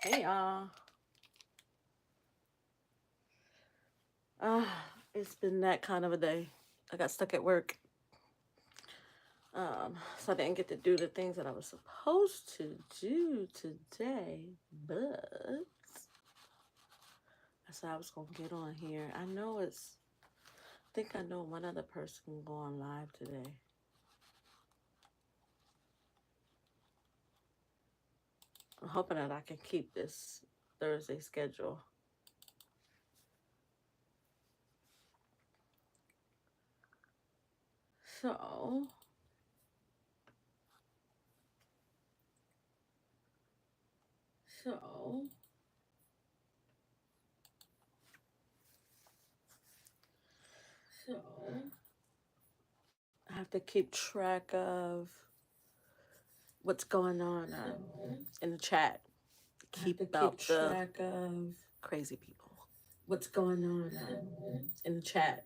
Hey y'all. It's been that kind of a day. I got stuck at work. So I didn't get to do the things that I was supposed to do today. But I said I was gonna get on here. I think I know one other person can go on live today. I'm hoping that I can keep this Thursday schedule. So so so I have to keep track of what's going on in the chat. Keep out the track of crazy people. What's going on in the chat?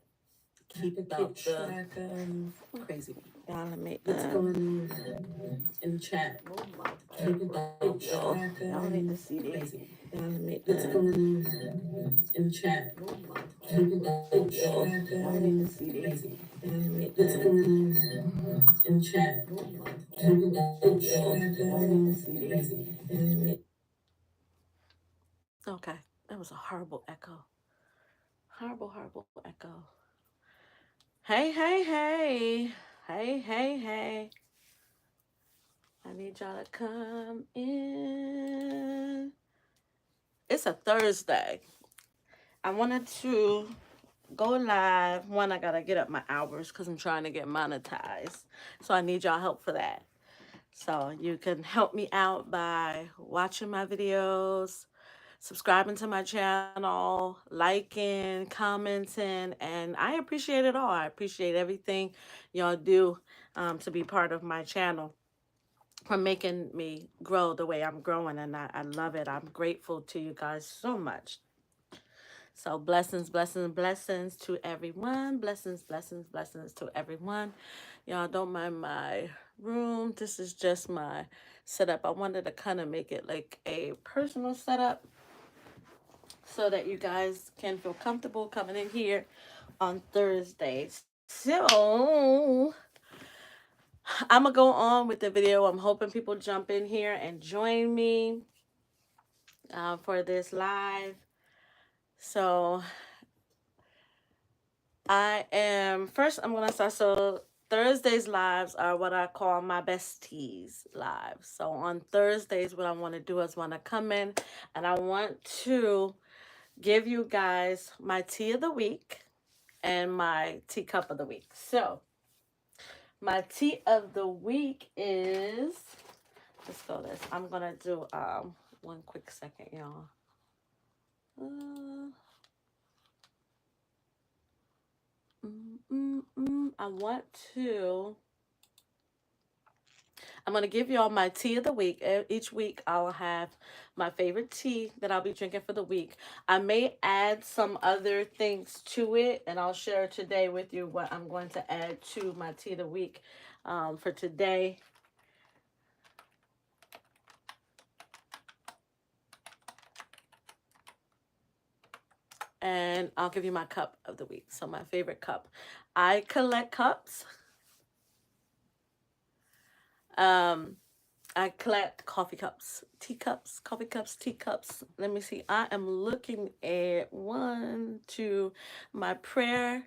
Keep out the track of crazy people. Y'all let me. What's going on in the chat? Oh my Keep out the track of y'all need to see these. Y'all let me. What's going on in the chat? Oh my Keep out the track of y'all need to see these. Y'all let me. What's going on in the chat? Oh my Keep out the track of y'all need to see these. Y'all let me. Okay, that was a horrible echo. Horrible echo. Hey, hey, hey. Hey, hey, hey. I need y'all to come in. It's a Thursday. I wanted to go live. One, I gotta get up my hours because I'm trying to get monetized. So I need y'all help for that. So you can help me out by watching my videos, subscribing to my channel, liking, commenting, and I appreciate it all. I appreciate everything y'all do to be part of my channel, for making me grow the way I'm growing, and I love it. I'm grateful to you guys so much. So blessings, blessings, blessings to everyone. Blessings, blessings, blessings to everyone. Y'all don't mind my room. This is just my setup. I wanted to kind of make it like a personal setup so that you guys can feel comfortable coming in here on Thursdays. So I'm gonna go on with the video. I'm hoping people jump in here and join me for this live. So I'm gonna start. So Thursdays lives are what I call my besties lives. So on Thursdays, what I want to do is want to come in and I want to give you guys my tea of the week and my teacup of the week. So my tea of the week is, let's go this. I'm gonna do one quick second, y'all. Uh, I want to. I'm going to give y'all my tea of the week. Each week, I'll have my favorite tea that I'll be drinking for the week. I may add some other things to it, and I'll share today with you what I'm going to add to my tea of the week for today. And I'll give you my cup of the week. So my favorite cup. I collect cups. I collect coffee cups, teacups, coffee cups, teacups. Let me see. I am looking at one, two. My prayer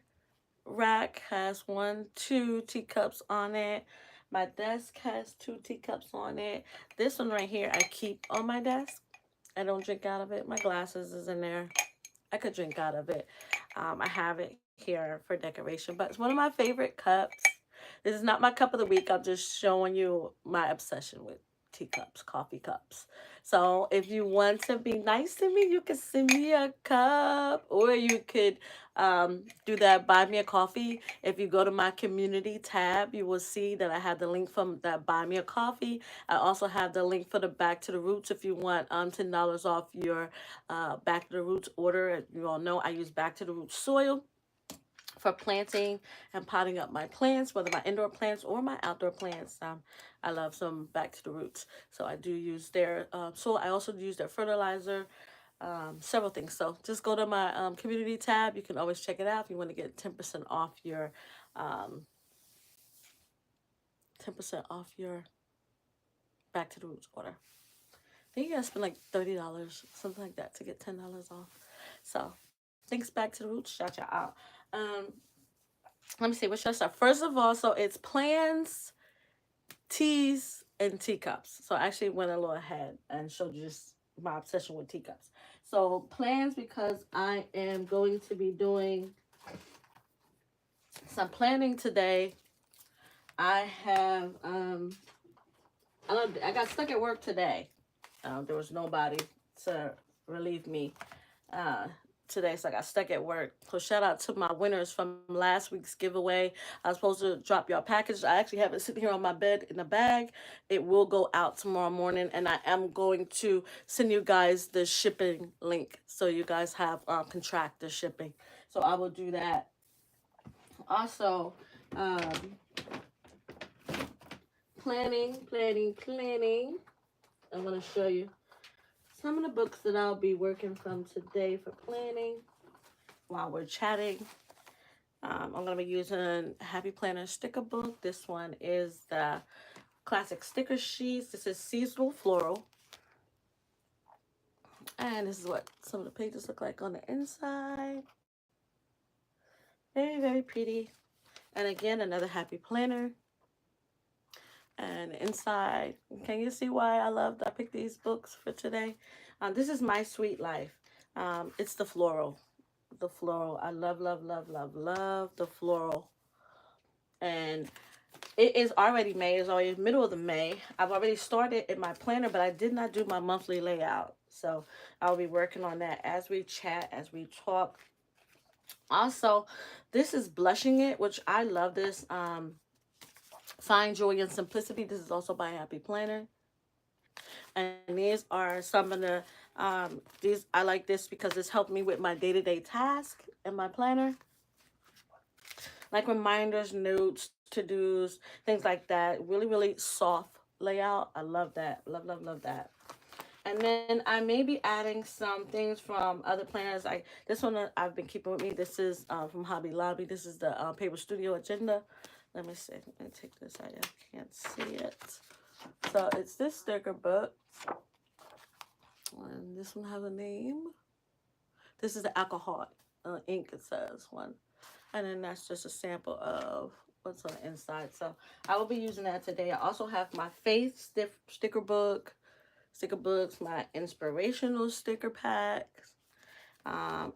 rack has one, two teacups on it. My desk has two teacups on it. This one right here, I keep on my desk. I don't drink out of it. My glasses is in there. I could drink out of it. I have it here for decoration, but it's one of my favorite cups. This is not my cup of the week. I'm just showing you my obsession with teacups, coffee cups. So if you want to be nice to me, you can send me a cup, or you could do that buy me a coffee. If you go to my community tab, you will see that I have the link from that buy me a coffee. I also have the link for the back to the roots if you want $10 off your back to the roots order. You all know I use back to the roots soil for planting and potting up my plants, whether my indoor plants or my outdoor plants. I love some Back to the Roots. So I do use their soil. I also use their fertilizer, several things. So just go to my community tab. You can always check it out if you want to get 10% off your 10% off your Back to the Roots order. I think you gotta spend like $30, something like that, to get $10 off. So thanks, Back to the Roots. Shout you out. Um, Let me see, what should I start? First of all, so it's plans, teas, and teacups. So I actually went a little ahead and showed you just my obsession with teacups. So plans, because I am going to be doing some planning today. I have I got stuck at work today. There was nobody to relieve me uh, today, so I got stuck at work. So shout out to my winners from last week's giveaway. I was supposed to drop y'all package. I actually have it sitting here on my bed in a bag. It will go out tomorrow morning, and I am going to send you guys the shipping link so you guys have can track the shipping. So I will do that. Also, um, planning. I'm going to show you some of the books that I'll be working from today for planning while we're chatting. I'm going to be using Happy Planner sticker book. This one is the classic sticker sheets. This is seasonal floral. And this is what some of the pages look like on the inside. Very, very pretty. And again, another Happy Planner. And inside, can you see why I picked these books for today? This is My Sweet Life. It's the floral. The floral. I love the floral. And it is already May. It's already middle of the May. I've already started in my planner, but I did not do my monthly layout. So I'll be working on that as we chat, as we talk. Also, this is Blushing It, which I love this. Find Joy and Simplicity. This is also by Happy Planner. And these are some of the, these, I like this because this helped me with my day-to-day task in my planner. Like reminders, notes, to-dos, things like that. Really, really soft layout. I love that. Love that. And then I may be adding some things from other planners. This one I've been keeping with me. This is from Hobby Lobby. This is the Paper Studio Agenda. Let me see. Let me take this out. I can't see it. So it's this sticker book. And this one has a name. This is the alcohol ink, it says one. And then that's just a sample of what's on the inside. So I will be using that today. I also have my faith sticker books, my inspirational sticker packs,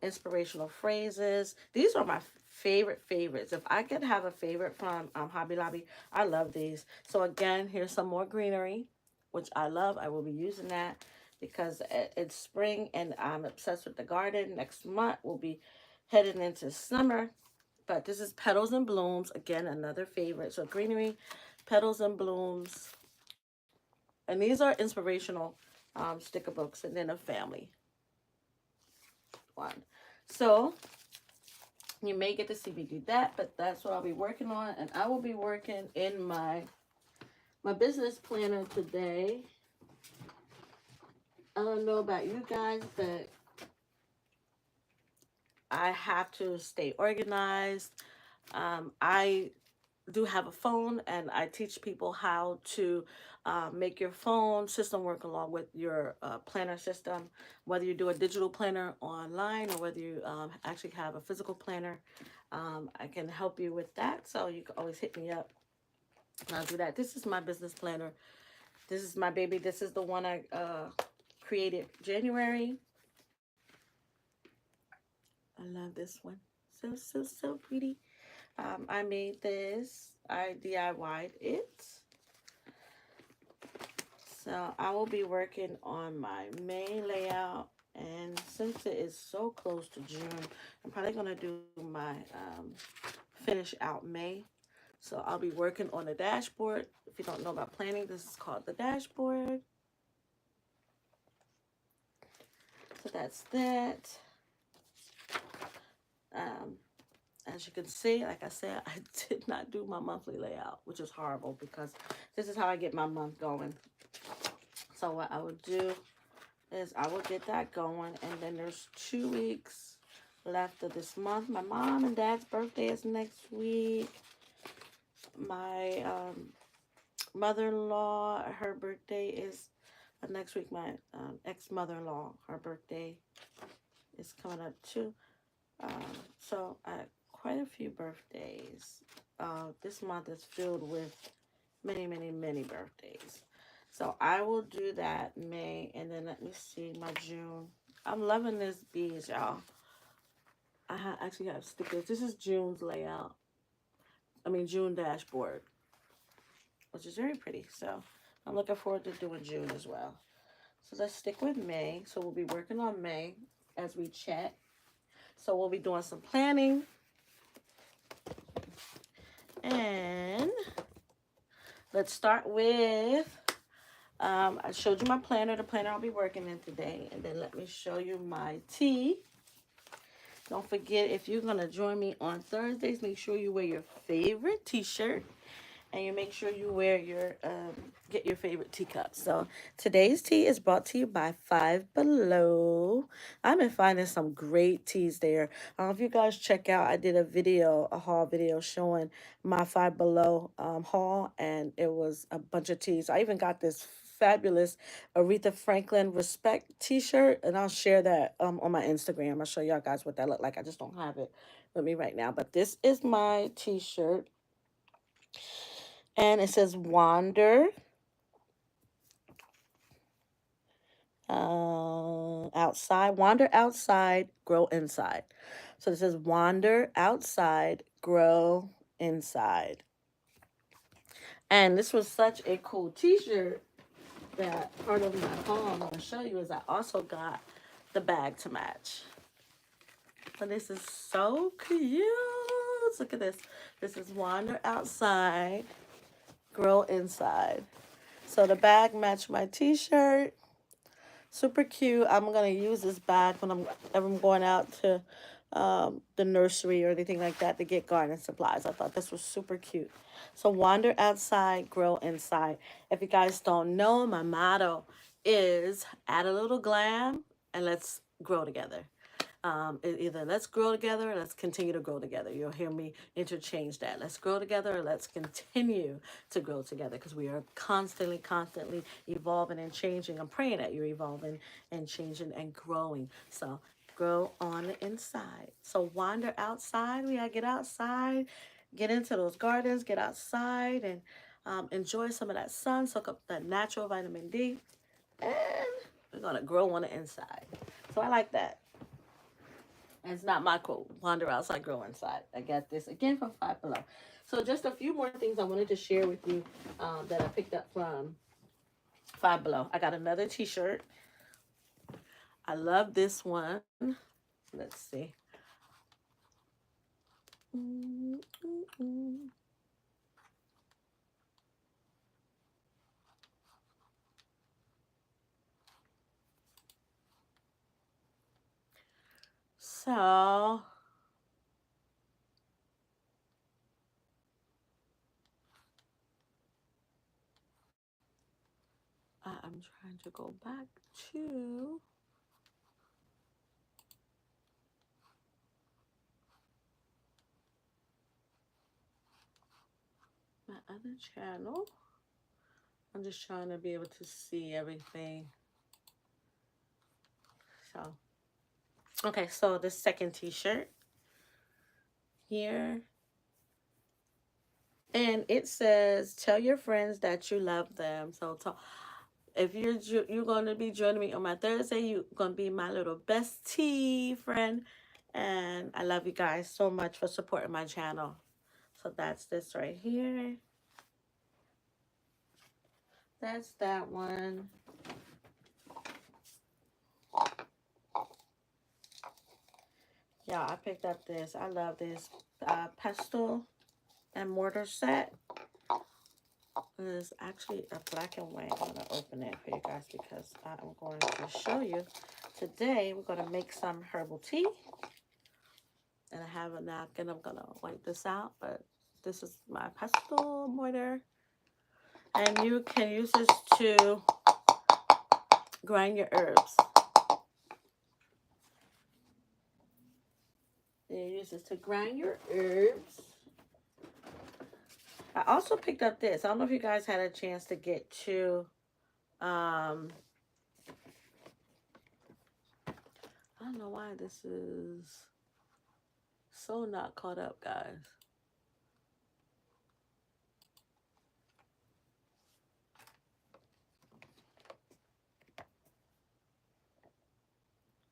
inspirational phrases. These are my favorites. If I could have a favorite from Hobby Lobby, I love these. So again, here's some more greenery, which I love. I will be using that because it's spring and I'm obsessed with the garden. Next month we'll be heading into summer. But this is Petals and Blooms. Again, another favorite. So greenery, petals and blooms. And these are inspirational sticker books. And then a family one. So you may get to see me do that, but that's what I'll be working on. And I will be working in my business planner today. I don't know about you guys, but I have to stay organized. I do have a phone, and I teach people how to make your phone system work along with your planner system, whether you do a digital planner online or whether you actually have a physical planner. I can help you with that, so you can always hit me up. I'll do that. This is my business planner. This is my baby. This is the one I created January. I love this one. So pretty. I made this. I DIY'd it. So I will be working on my May layout. And since it is so close to June, I'm probably going to do my finish out May. So I'll be working on the dashboard. If you don't know about planning, this is called the dashboard. So that's that. As you can see, like I said, I did not do my monthly layout, which is horrible because this is how I get my month going. So what I would do is I will get that going, and then there's 2 weeks left of this month. My mom and dad's birthday is next week. My mother-in-law, her birthday is next week. My ex-mother-in-law, her birthday is coming up too. So I had quite a few birthdays. This month is filled with many, many, many birthdays. So I will do that May, and then let me see my June. I'm loving this beads, y'all. Actually have stickers. This is June's layout. I mean June dashboard, which is very pretty. So I'm looking forward to doing June as well. So let's stick with May. So we'll be working on May as we chat. So we'll be doing some planning. And let's start with, I showed you my planner, the planner I'll be working in today. And then let me show you my tea. Don't forget, if you're going to join me on Thursdays, make sure you wear your favorite t-shirt. And you make sure you wear your, get your favorite teacup. So today's tea is brought to you by Five Below. I've been finding some great teas there. If you guys check out, I did a haul video showing my Five Below haul, and it was a bunch of teas. I even got this fabulous Aretha Franklin Respect t-shirt, and I'll share that on my Instagram. I'll show y'all guys what that looked like. I just don't have it with me right now, but this is my t-shirt. And it says wander wander outside, grow inside. So it says wander outside, grow inside. And this was such a cool t-shirt that part of my haul I'm going to show you is I also got the bag to match. So this is so cute. Look at this. This is wander outside, grow inside. So the bag matched my t-shirt. Super cute. I'm going to use this bag when I'm going out to the nursery or anything like that to get garden supplies. I thought this was super cute. So wander outside, grow inside. If you guys don't know, my motto is add a little glam and let's grow together. Either let's grow together or let's continue to grow together. You'll hear me interchange that. Let's grow together or let's continue to grow together, because we are constantly evolving and changing. I'm praying that you're evolving and changing and growing. So grow on the inside. So wander outside. We gotta get outside, get into those gardens, get outside and enjoy some of that sun, soak up that natural vitamin D, and we're gonna grow on the inside. So I like that. And it's not my quote. Wander outside, grow inside. I got this again from Five Below. So just a few more things I wanted to share with you that I picked up from Five Below. I got another t-shirt. I love this one. Let's see. So I'm trying to go back to my other channel. I'm just trying to be able to see everything. So, okay, so the second t-shirt here. And it says, tell your friends that you love them. So if you're going to be joining me on my Thursday, you're going to be my little bestie friend. And I love you guys so much for supporting my channel. So that's this right here. That's that one. Yeah, I picked up this. I love this pestle and mortar set. It's actually a black and white. I'm going to open it for you guys because I'm going to show you. Today, we're going to make some herbal tea. And I have a napkin. I'm gonna wipe this out, but this is my pestle mortar. And you can use this to grind your herbs. You use this to grind your herbs. I also picked up this. I don't know if you guys had a chance to get to. I don't know why this is so not caught up, guys.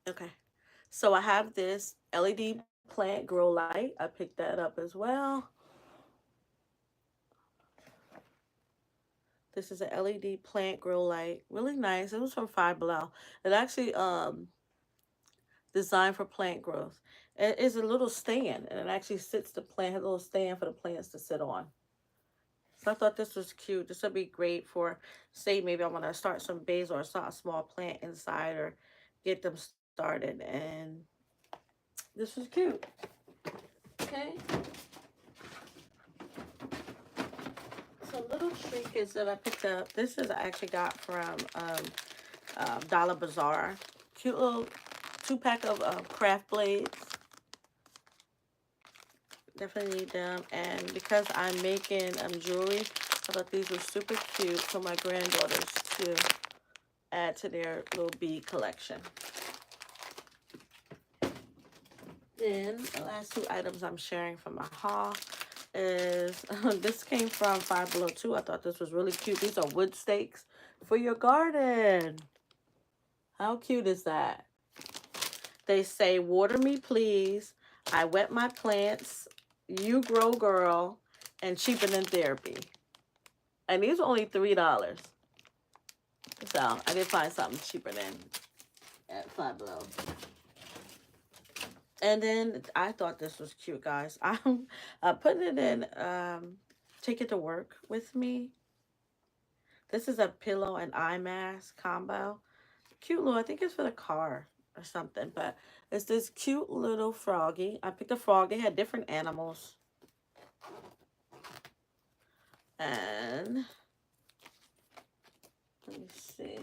Okay. So I have this LED plant grow light. I picked that up as well. This is an LED plant grow light. Really nice. It was from Five Below. It actually designed for plant growth. It is a little stand, and it actually sits the plant, has a little stand for the plants to sit on. So I thought this was cute. This would be great for, say, maybe I want to start some basil or start a small plant inside or get them started. And this was cute. Okay. Some little trinkets that I picked up. This is I actually got from Dollar Bazaar. Cute little 2-pack of craft blades. Definitely need them. And because I'm making jewelry, I thought these were super cute for my granddaughters to add to their little bead collection. Then the last two items I'm sharing from my haul is this came from Five Below 2. I thought this was really cute. These are wood stakes for your garden. How cute is that? They say, water me please. I wet my plants. You grow girl. And cheaper than therapy. And these are only $3. So I did find something cheaper than at Five Below. And then I thought this was cute, guys. I'm putting it in, take it to work with me. This is a pillow and eye mask combo. Cute little, I think it's for the car or something. But it's this cute little froggy. I picked a frog. They had different animals. And let me see.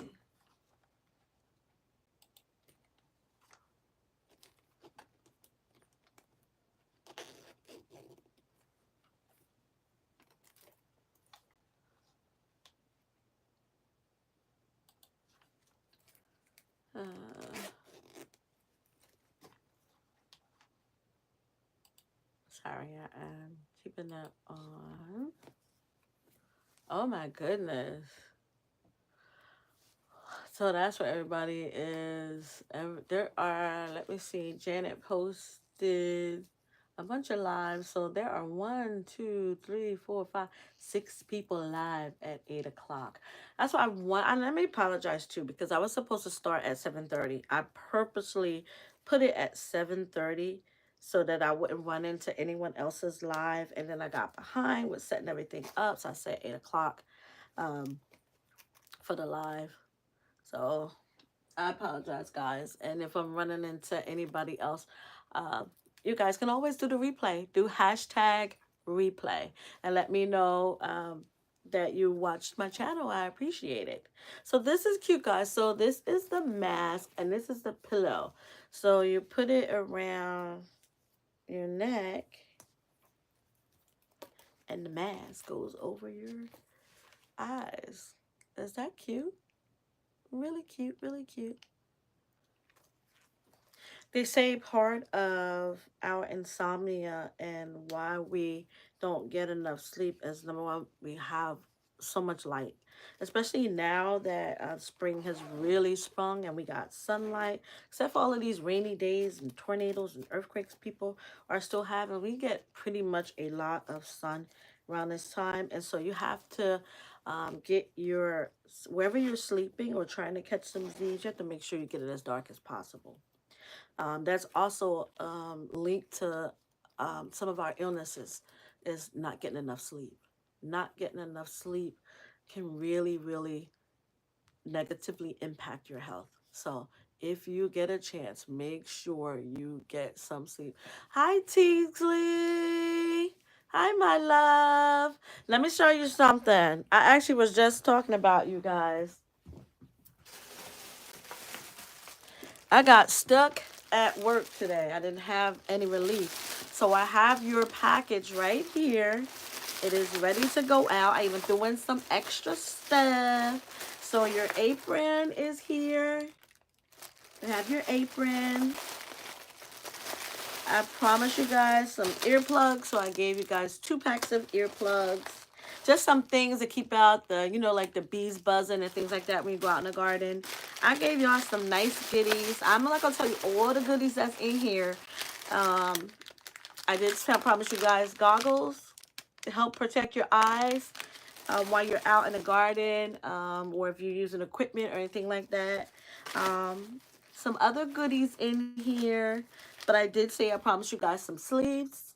Uh, Sorry, I am keeping that on. Oh my goodness. So that's where everybody is. There are, let me see, Janet posted a bunch of lives. So there are 6 people live at 8 o'clock. That's why I want, and let me apologize too, because I was supposed to start at 7:30. I purposely put it at 7:30 so that I wouldn't run into anyone else's live. And then I got behind with setting everything up. So I said 8 o'clock um, for the live. So I apologize, guys. And if I'm running into anybody else, uh, you guys can always do the replay. Do hashtag replay and let me know that you watched my channel. I appreciate it. So this is cute, guys. So this is the mask and this is the pillow. So you put it around your neck and the mask goes over your eyes. Is that cute? Really cute, really cute. They say part of our insomnia and why we don't get enough sleep is number one, we have so much light. Especially now that spring has really sprung and we got sunlight. Except for all of these rainy days and tornadoes and earthquakes people are still having. We get pretty much a lot of sun around this time. And so you have to get your, wherever you're sleeping or trying to catch some sleep, you have to make sure you get it as dark as possible. That's also linked to some of our illnesses is not getting enough sleep. Not getting enough sleep can really, really negatively impact your health. So if you get a chance, make sure you get some sleep. Hi, Teasley. Hi, my love. Let me show you something. I actually was just talking about you guys. I got stuck at work today. I didn't have any relief. So I have your package right here. It is ready to go out. I even threw in some extra stuff. So your apron is here. You have your apron. I promised you guys some earplugs. So I gave you guys 2 packs of earplugs. Just some things to keep out the, like the bees buzzing and things like that when you go out in the garden. I gave y'all some nice goodies. I'm not going to tell you all the goodies that's in here. I did promise you guys goggles to help protect your eyes while you're out in the garden, or if you're using equipment or anything like that. Some other goodies in here, but I did say I promised you guys some sleeves.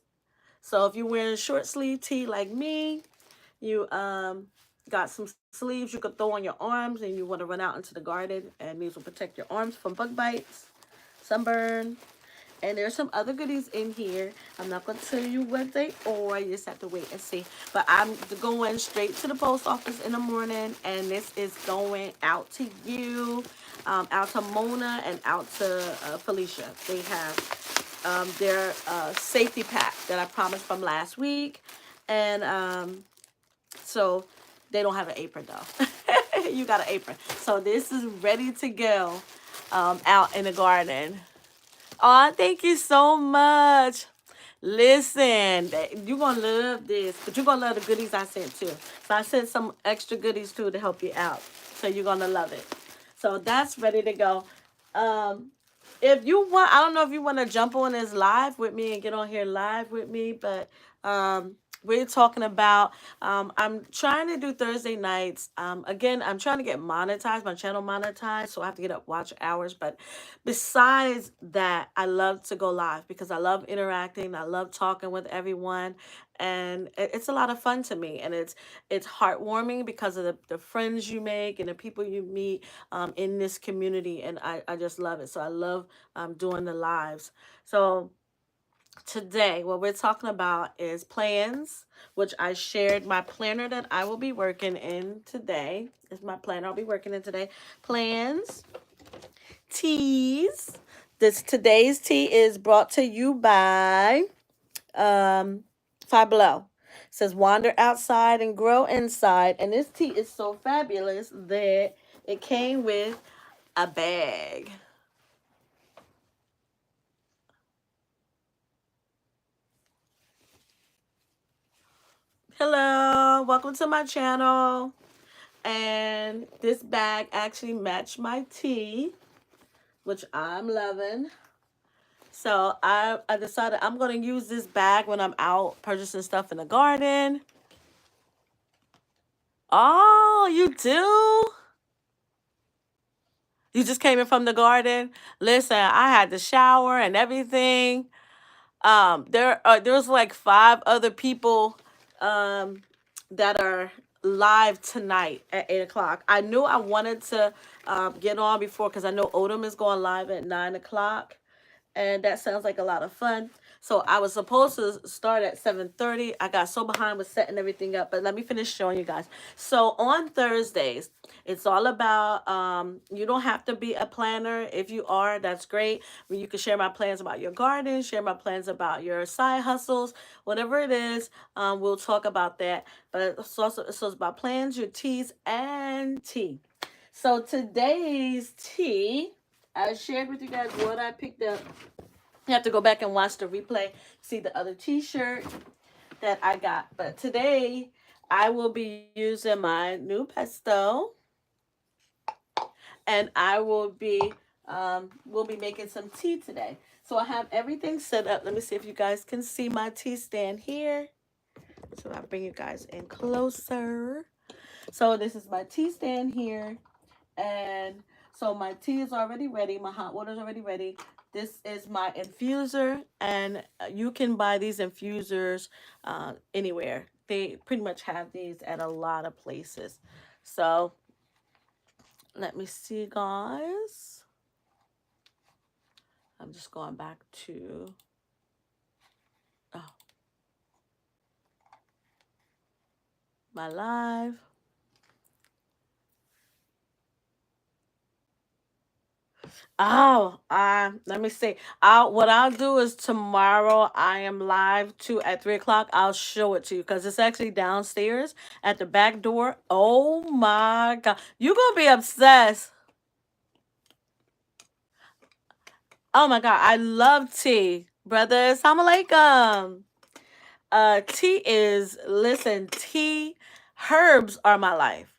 So if you're wearing short sleeve tee like me, you got some sleeves you could throw on your arms and you want to run out into the garden, and these will protect your arms from bug bites, sunburn. And there's some other goodies in here. I'm not going to tell you what they are. You just have to wait and see. But I'm going straight to the post office in the morning. And this is going out to you, out to Mona, and out to Felicia. They have their safety pack that I promised from last week. And so they don't have an apron, though. You got an apron. So this is ready to go out in the garden. Oh, thank you so much. Listen, you're going to love this, but you're going to love the goodies I sent too. So I sent some extra goodies too to help you out. So you're going to love it. So that's ready to go. If you want, I don't know if you want to jump on this live with me and get on here live with me, but we're talking about, I'm trying to do Thursday nights. Again, I'm trying to get monetized, my channel monetized, so I have to get up watch hours. But besides that, I love to go live because I love interacting. I love talking with everyone. And it's a lot of fun to me. And it's heartwarming because of the friends you make and the people you meet in this community. And I just love it. So I love doing the lives. So today, what we're talking about is plans, which I shared my planner that I will be working in today. Is my planner I'll be working in today. Plans, teas. Today's tea is brought to you by Five Below. It says wander outside and grow inside. And this tea is so fabulous that it came with a bag. Hello, welcome to my channel. And this bag actually matched my tea, which I'm loving. So I decided I'm going to use this bag when I'm out purchasing stuff in the garden. Oh, you do? You just came in from the garden? Listen, I had the shower and everything. There's like 5 other people that are live tonight at 8 o'clock. I knew I wanted to get on before because I know Odom is going live at 9 o'clock. And that sounds like a lot of fun. So I was supposed to start at 7:30. I got so behind with setting everything up, but let me finish showing you guys. So on Thursdays, it's all about, you don't have to be a planner. If you are, that's great. You can share my plans about your garden, share my plans about your side hustles, whatever it is. We'll talk about that. But it's about plans, your teas, and tea. So today's tea, I shared with you guys what I picked up. You have to go back and watch the replay, see the other t-shirt that I got. But today, I will be using my new pesto. And I will be making some tea today. So I have everything set up. Let me see if you guys can see my tea stand here. So I'll bring you guys in closer. So this is my tea stand here. And so my tea is already ready. My hot water is already ready. This is my infuser, and you can buy these infusers anywhere. They pretty much have these at a lot of places. So let me see, guys. I'm just going back to oh, my live. Oh, let me see. What I'll do is tomorrow I am live too at 3 o'clock. I'll show it to you because it's actually downstairs at the back door. Oh my God, you gonna be obsessed. Oh my God, I love tea, brother. Assalamu alaikum. Tea is listen. Tea herbs are my life,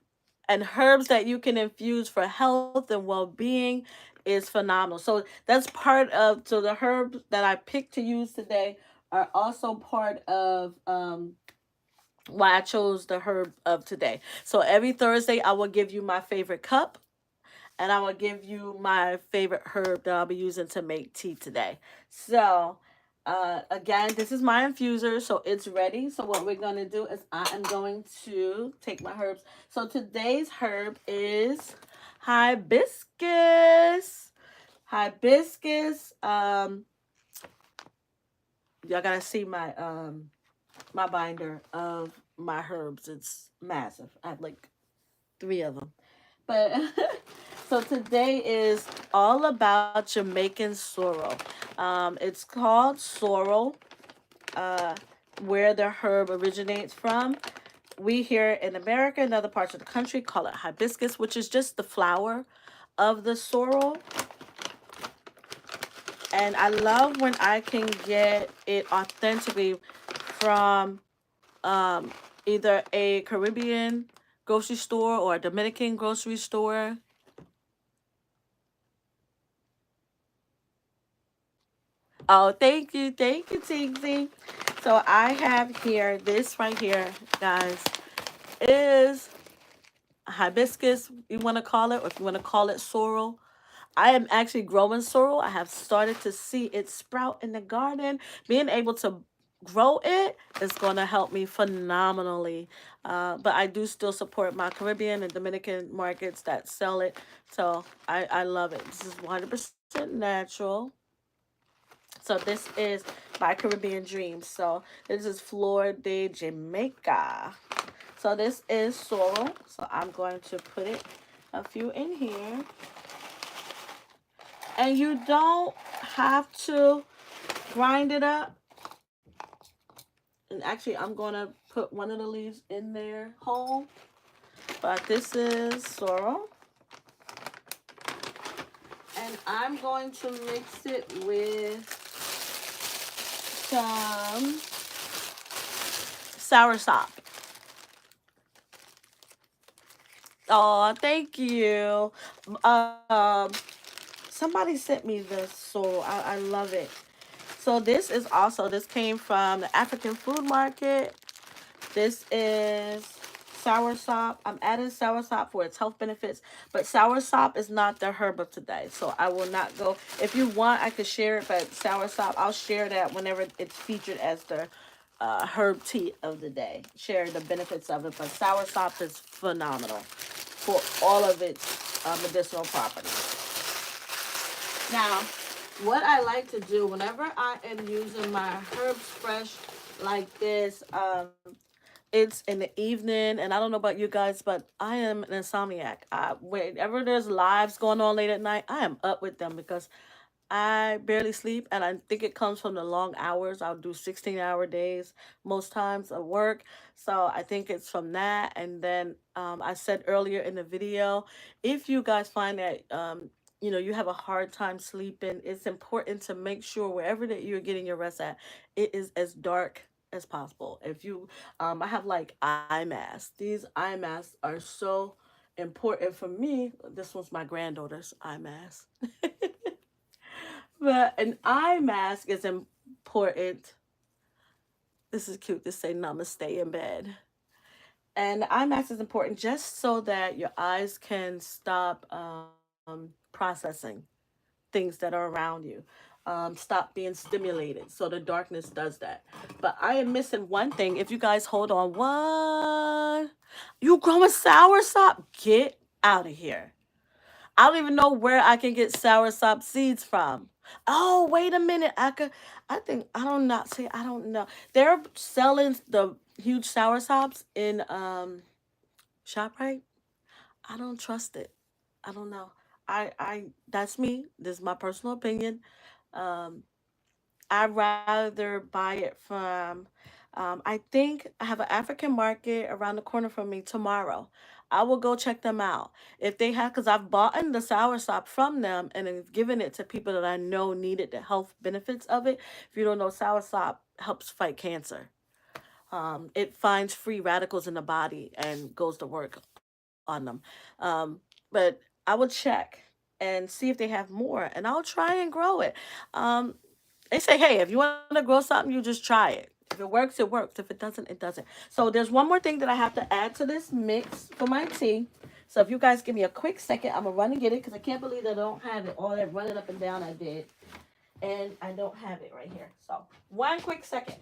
and herbs that you can infuse for health and well-being is phenomenal. So that's part of so the herbs that I picked to use today are also part of why I chose the herb of today. So every Thursday I will give you my favorite cup and I will give you my favorite herb that I'll be using to make tea today. So, again, this is my infuser, so it's ready. So, what we're going to do is I am going to take my herbs. So, today's herb is hibiscus. Hibiscus. Y'all gotta see my binder of my herbs. It's massive. I have like 3 of them. But so today is all about Jamaican sorrel. It's called sorrel, uh, where the herb originates from. We here in America and other parts of the country call it hibiscus, which is just the flower of the sorrel. And I love when I can get it authentically from um, either a Caribbean grocery store or a Dominican grocery store. Oh, thank you, Tigsy. So I have here this right here, guys, is hibiscus. You want to call it, or if you want to call it sorrel. I am actually growing sorrel. I have started to see it sprout in the garden. Being able to grow it is going to help me phenomenally. But I do still support my Caribbean and Dominican markets that sell it. So I love it. This is 100% natural. So this is my Caribbean dream. So this is Flor de Jamaica. So this is sorrel. So I'm going to put it a few in here. And you don't have to grind it up. And actually, I'm going to put one of the leaves in there whole. But this is sorrel. And I'm going to mix it with some sour sop. Oh, thank you. Um, Somebody sent me this, so I love it. So this is also, this came from the African food market. This is soursop. I'm adding soursop for its health benefits, but soursop is not the herb of today. So I will not go. If you want, I could share it, but soursop, I'll share that whenever it's featured as the herb tea of the day. Share the benefits of it, but soursop is phenomenal for all of its medicinal properties. Now, what I like to do whenever I am using my herbs fresh like this, it's in the evening, and I don't know about you guys, but I am an insomniac. Whenever there's lives going on late at night, I am up with them because I barely sleep, and I think it comes from the long hours. I'll do 16-hour days most times of work. So I think it's from that. And then I said earlier in the video, if you guys find that you have a hard time sleeping, it's important to make sure wherever that you're getting your rest at, it is as dark as possible. If you I have like eye masks. These eye masks are so important for me. This one's my granddaughter's eye mask. But an eye mask is important. This is cute to say namaste in bed. And the eye mask is important just so that your eyes can stop processing things that are around you. Stop being stimulated. So the darkness does that. But I am missing one thing. If you guys hold on, what? You growing soursop? Get out of here. I don't even know where I can get soursop seeds from. Oh, wait a minute. I think, I don't not say, I don't know. They're selling the huge sour sops in ShopRite. I don't trust it. I don't know. That's me. This is my personal opinion. Um, I'd rather buy it from, I think I have an African market around the corner from me tomorrow. I will go check them out. If they have, because I've bought the soursop from them and then given it to people that I know needed the health benefits of it. If you don't know, soursop helps fight cancer. It finds free radicals in the body and goes to work on them. But I will check and see if they have more, and I'll try and grow it. Um, they say, hey, if you want to grow something, you just try it. If it works, it works. If it doesn't, it doesn't. So there's one more thing that I have to add to this mix for my tea. So if you guys give me a quick second, I'm gonna run and get it because I can't believe that I don't have it. All that running up and down I did, and I don't have it right here. So one quick second.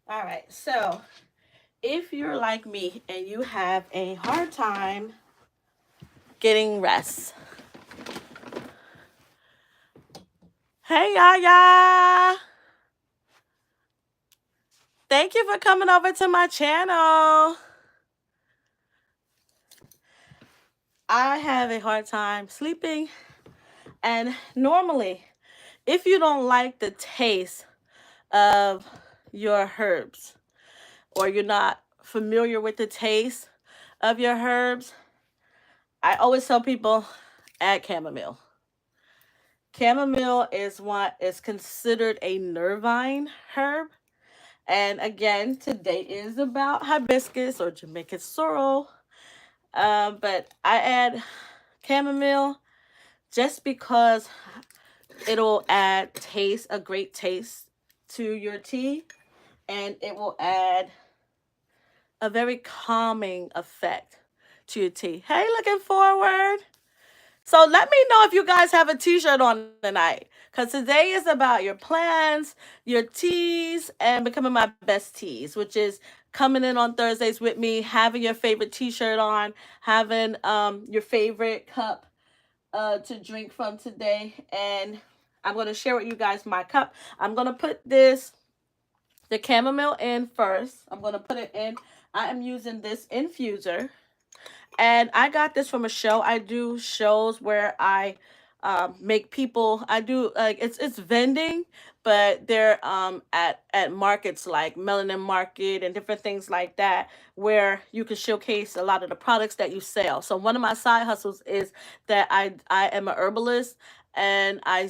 All right. So if you're like me and you have a hard time getting rest, hey Yaya, thank you for coming over to my channel. I have a hard time sleeping, and normally, if you don't like the taste of your herbs or you're not familiar with the taste of your herbs, I always tell people add chamomile. Chamomile is what is considered a nervine herb. And again, today is about hibiscus or Jamaican sorrel. But I add chamomile just because it'll add taste, a great taste to your tea, and it will add a very calming effect to your tea. Hey, looking forward. So let me know if you guys have a t-shirt on tonight. Because today is about your plans, your teas, and becoming my best teas, which is coming in on Thursdays with me, having your favorite t-shirt on, having your favorite cup to drink from today. And I'm going to share with you guys my cup. I'm going to put the chamomile in first. I'm going to put it in. I am using this infuser. And I got this from a show. I do shows where I make people. I do like it's vending, but they're at markets like Melanin Market and different things like that, where you can showcase a lot of the products that you sell. So one of my side hustles is that I am a herbalist. And I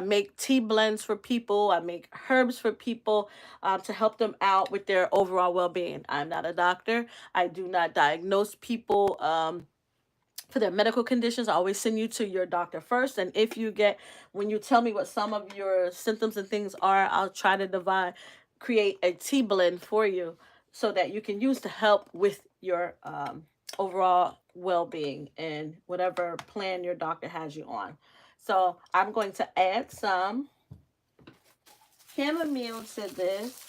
make tea blends for people. I make herbs for people to help them out with their overall well being. I'm not a doctor. I do not diagnose people for their medical conditions. I always send you to your doctor first. And when you tell me what some of your symptoms and things are, I'll try to create a tea blend for you so that you can use to help with your overall well being and whatever plan your doctor has you on. So I'm going to add some chamomile to this,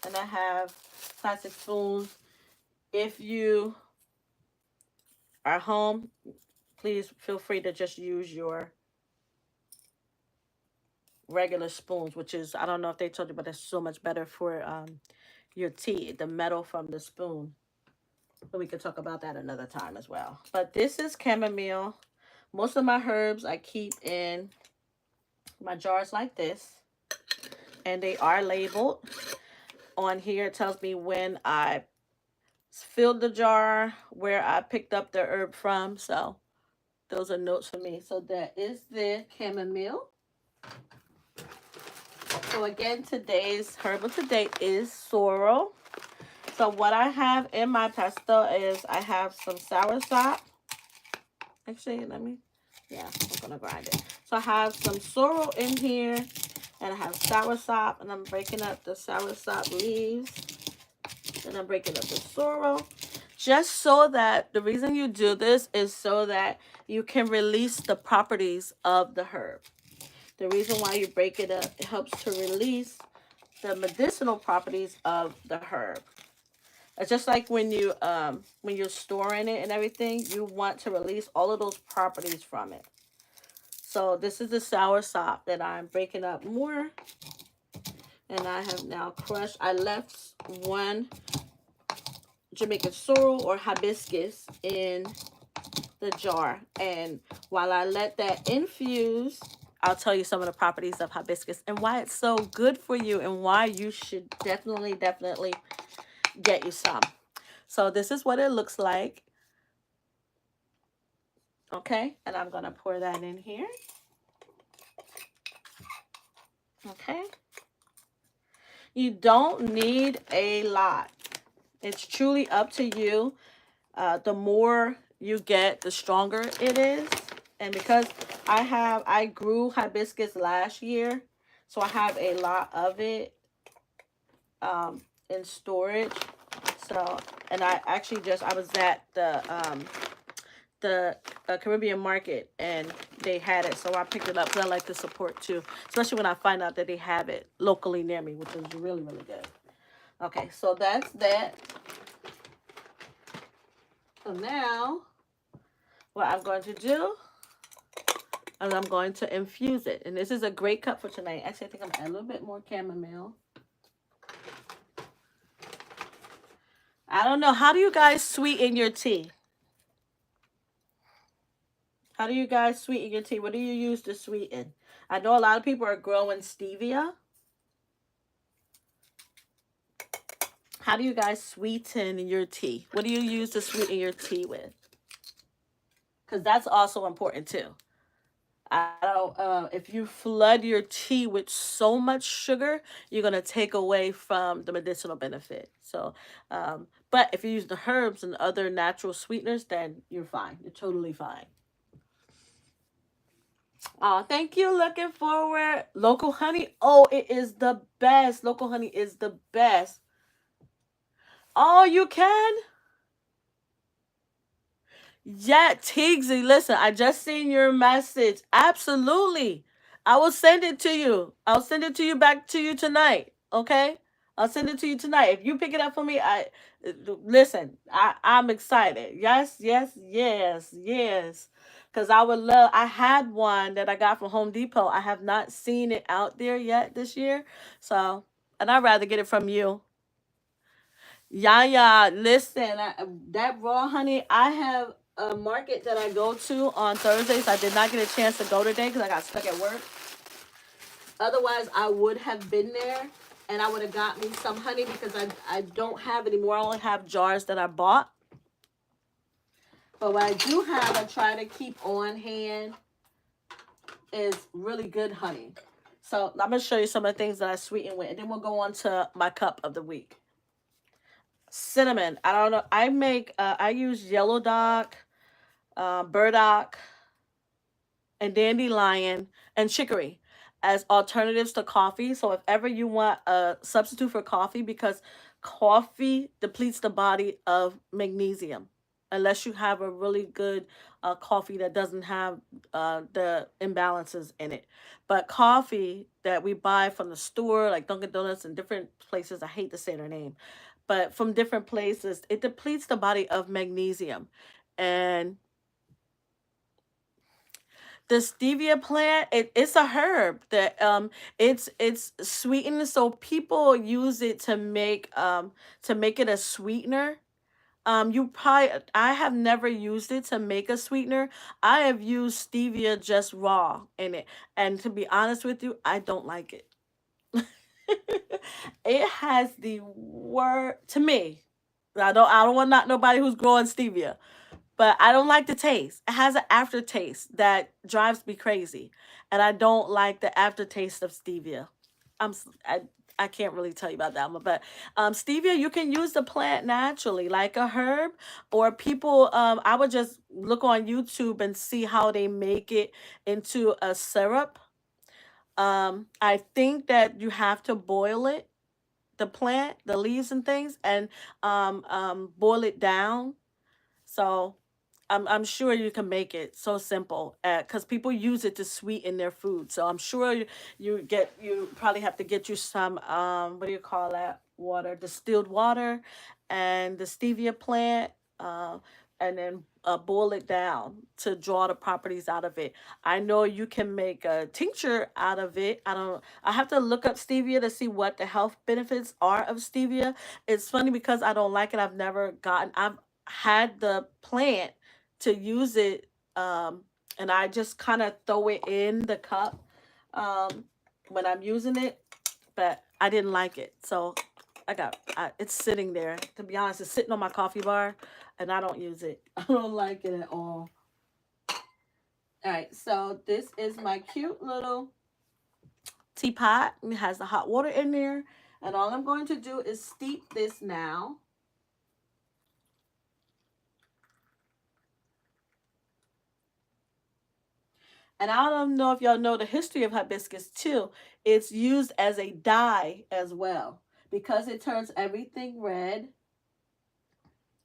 and I have plastic spoons. If you are home, please feel free to just use your regular spoons, which is, I don't know if they told you, but it's so much better for your tea, the metal from the spoon. But we could talk about that another time as well. But this is chamomile. Most of my herbs I keep in my jars like this, and they are labeled. On here it tells me when I filled the jar, where I picked up the herb from. So Those are notes for me. So that is the chamomile. So again, today's herbal today is sorrel. So what I have in my pesto is I have some soursop. Actually, yeah, I'm gonna grind it. So I have some sorrel in here, and I have soursop, and I'm breaking up the soursop leaves, and I'm breaking up the sorrel. Just so that the reason you do this is so that you can release the properties of the herb. The reason why you break it up, it helps to release the medicinal properties of the herb. It's just like when you're storing it and everything, you want to release all of those properties from it. So this is the soursop that I'm breaking up more, and I have now crushed. I left one Jamaican sorrel or hibiscus in the jar, and while I let that infuse, I'll tell you some of the properties of hibiscus and why it's so good for you and why you should definitely get you some. So this is what it looks like. Okay, and I'm gonna pour that in here. Okay, you don't need a lot. It's truly up to you. The more you get, the stronger it is. And because I grew hibiscus last year, so I have a lot of it in storage. So, and I actually I was at the Caribbean market, and they had it, so I picked it up because I like to support too, especially when I find out that they have it locally near me, which is really, really good. Okay, so that's that. So now what I'm going to do is I'm going to infuse it, and this is a great cup for tonight. Actually, I think I'm gonna add a little bit more chamomile. I don't know, how do you guys sweeten your tea? How do you guys sweeten your tea? What do you use to sweeten? I know a lot of people are growing stevia. How do you guys sweeten your tea? What do you use to sweeten your tea with? Because that's also important too. I don't. If you flood your tea with so much sugar, you're gonna take away from the medicinal benefit. So, but if you use the herbs and other natural sweeteners, then you're fine. You're totally fine. Oh, thank you. Looking forward. Local honey. Oh, it is the best. Local honey is the best. Oh, you can? Yeah, Tigsy, listen, I just seen your message. Absolutely. I will send it to you. I'll send it to you back to you tonight. Okay? I'll send it to you tonight. If you pick it up for me, listen, I'm excited. Yes, yes, yes, yes. Cause I had one that I got from Home Depot. I have not seen it out there yet this year. So, and I'd rather get it from you. Yeah, yeah. Listen, that raw honey, I have a market that I go to on Thursdays. I did not get a chance to go today because I got stuck at work. Otherwise, I would have been there and I would have got me some honey because I don't have anymore. I only have jars that I bought. But what I do have, I try to keep on hand, is really good honey. So I'm going to show you some of the things that I sweeten with, and then we'll go on to my cup of the week. Cinnamon. I don't know. I use yellow dock, burdock, and dandelion, and chicory as alternatives to coffee. So if ever you want a substitute for coffee, because coffee depletes the body of magnesium, unless you have a really good coffee that doesn't have the imbalances in it. But coffee that we buy from the store, like Dunkin' Donuts and different places, I hate to say their name, but from different places, it depletes the body of magnesium. And the stevia plant, it's a herb that it's sweetened, so people use it to make it a sweetener. You probably I have never used it to make a sweetener. I have used stevia just raw in it, and to be honest with you, I don't like it. It has the word to me. I don't want to knock nobody who's growing stevia, but I don't like the taste. It has an aftertaste that drives me crazy, and I don't like the aftertaste of stevia. I'm s- I I can't really tell you about that one, but stevia, you can use the plant naturally, like a herb, or people. I would just look on YouTube and see how they make it into a syrup. I think that you have to boil it, the plant, the leaves and things, and boil it down. So I'm sure you can make it so simple because people use it to sweeten their food. So I'm sure you probably have to get you some what do you call that, water, distilled water, and the stevia plant, uh, and then boil it down to draw the properties out of it. I know you can make a tincture out of it. I have to look up stevia to see what the health benefits are of stevia. It's funny because I don't like it. I've had the plant to use it, and I just kind of throw it in the cup um, when I'm using it, but I didn't like it. So it's sitting there. To be honest, it's sitting on my coffee bar, and I don't use it. I don't like it at all. All right, so this is my cute little teapot. It has the hot water in there, and all I'm going to do is steep this now. And I don't know if y'all know the history of hibiscus too. It's used as a dye as well because it turns everything red.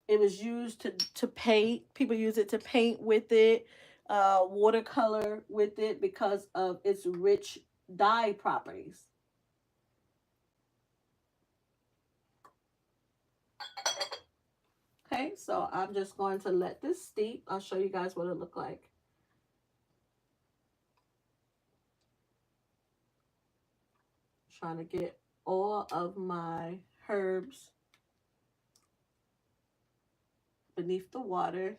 It was used to paint. People use it to paint with it, watercolor with it because of its rich dye properties. Okay, so I'm just going to let this steep. I'll show you guys what it looked like. Trying to get all of my herbs beneath the water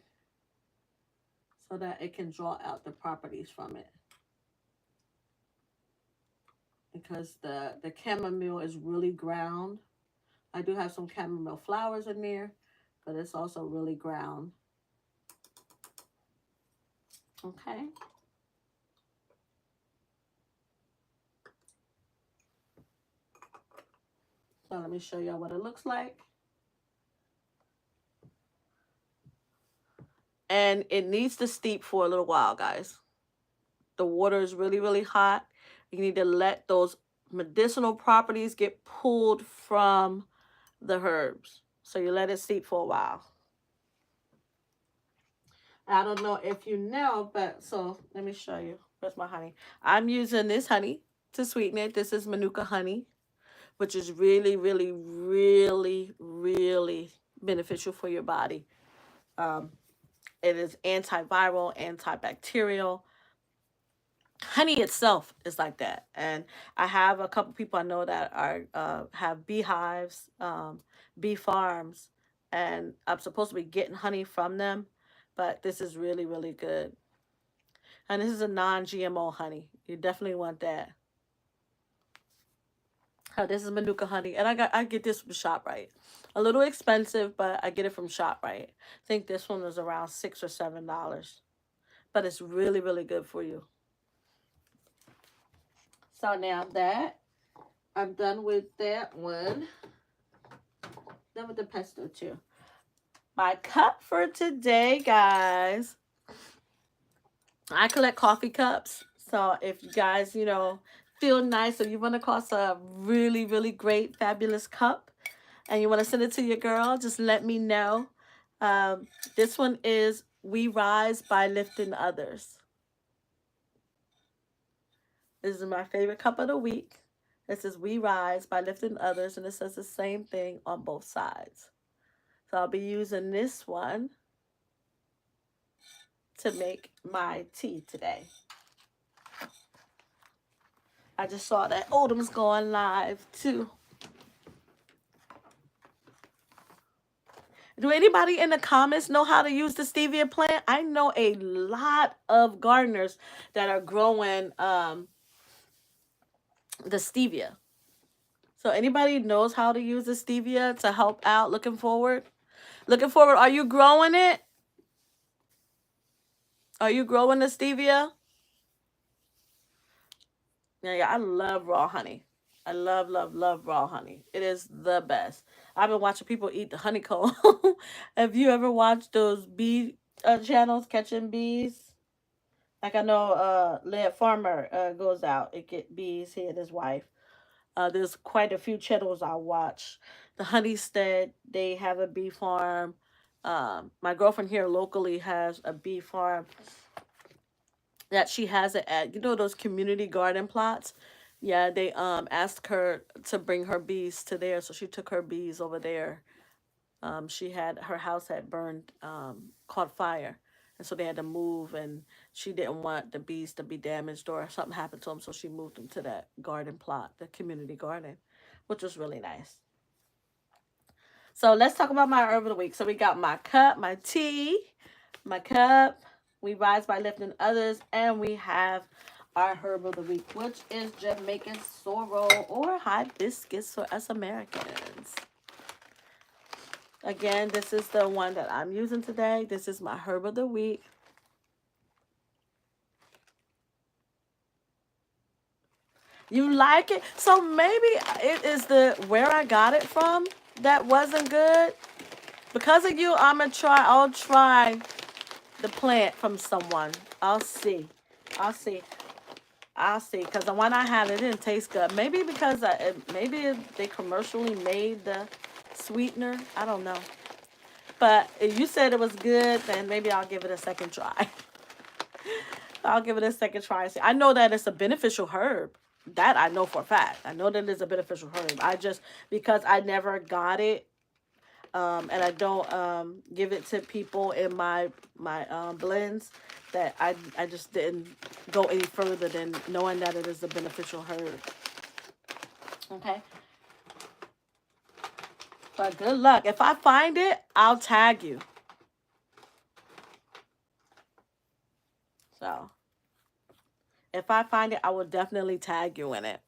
so that it can draw out the properties from it. Because the chamomile is really ground. I do have some chamomile flowers in there, but it's also really ground. Okay. So let me show y'all what it looks like. And it needs to steep for a little while, guys. The water is really, really hot. You need to let those medicinal properties get pulled from the herbs. So you let it steep for a while. I don't know if you know, but so let me show you. Where's my honey? I'm using this honey to sweeten it. This is Manuka honey, which is really, really, really, really beneficial for your body. Um, it is antiviral, antibacterial. Honey itself is like that, and I have a couple people I know that are have beehives, bee farms, and I'm supposed to be getting honey from them, but this is really, really good. And this is a non-GMO honey. You definitely want that. This is Manuka honey, and I get this from ShopRite. A little expensive, but I get it from ShopRite. I think this one was around $6 or $7, but it's really, really good for you. So now that I'm done with that one, done with the pesto too. My cup for today, guys. I collect coffee cups. So if you guys, feel nice or you want to cost a really, really great, fabulous cup and you want to send it to your girl, just let me know. Um, this one is We Rise by Lifting Others. This is my favorite cup of the week. This is We Rise by Lifting Others, and it says the same thing on both sides. So I'll be using this one to make my tea today. I just saw that Odom's going live too. Do anybody in the comments know how to use the stevia plant? I know a lot of gardeners that are growing the stevia. So anybody knows how to use the stevia to help out? Looking forward? Are you growing it? Are you growing the stevia? Yeah, I love raw honey. I love, love, love raw honey. It is the best. I've been watching people eat the honeycomb. Have you ever watched those bee channels, catching bees? Like I know Led Farmer goes out and get bees, he and his wife. There's quite a few channels I watch. The Honeystead, they have a bee farm. My girlfriend here locally has a bee farm that she has it at, you know, those community garden plots. Yeah, they asked her to bring her bees to there, so she took her bees over there. She had her house had burned, caught fire, and so they had to move, and she didn't want the bees to be damaged or something happened to them, so she moved them to that garden plot, the community garden, which was really nice. So let's talk about my herb of the week. So we got my cup, my tea, my cup. We rise by lifting others, and we have our herb of the week, which is Jamaican sorrel or hibiscus for us Americans. Again, this is the one that I'm using today. This is my herb of the week. You like it? So maybe it is the where I got it from that wasn't good. Because of you, I'll try the plant from someone. I'll see. I'll see. I'll see. Because the one I had, it didn't taste good. Maybe because maybe they commercially made the sweetener. I don't know. But if you said it was good, then maybe I'll give it a second try. I'll give it a second try. I know that it's a beneficial herb. That I know for a fact. I know that it's a beneficial herb. I just, because I never got it, and I don't give it to people in my blends, that I just didn't go any further than knowing that it is a beneficial herb. Okay. But good luck. If I find it, I'll tag you. So if I find it, I will definitely tag you in it.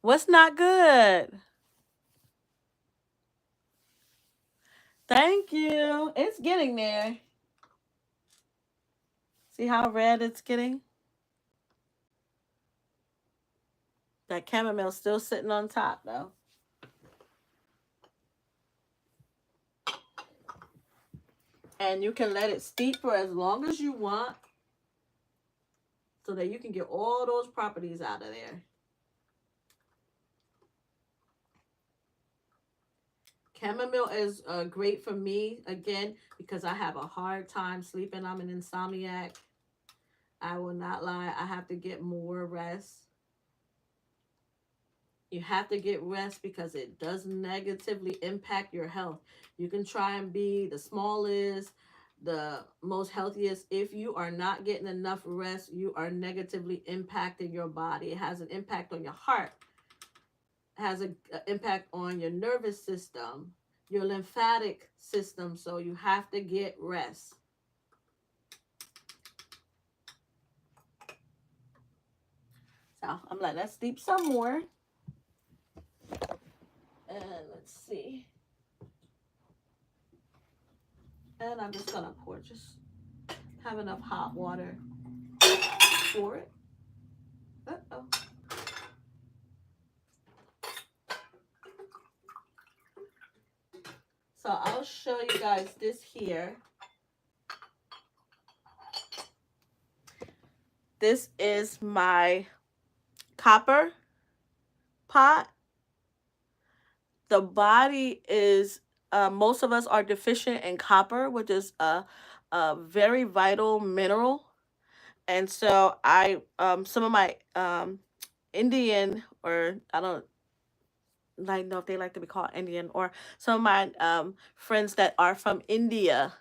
What's not good? Thank you. It's getting there. See how red it's getting? That chamomile's still sitting on top though. And you can let it steep for as long as you want so that you can get all those properties out of there. Chamomile is great for me, again, because I have a hard time sleeping. I'm an insomniac. I will not lie. I have to get more rest. You have to get rest because it does negatively impact your health. You can try and be the smallest, the most healthiest. If you are not getting enough rest, you are negatively impacting your body. It has an impact on your heart. It has an impact on your nervous system, your lymphatic system. So you have to get rest. So I'm letting that steep some more. And let's see. And I'm just gonna pour, just have enough hot water for it. Uh-oh. So I'll show you guys this here. This is my copper pot. The body is, most of us are deficient in copper, which is a very vital mineral. And so some of my Indian, or I don't like know if they like to be called Indian, or some of my friends that are from India.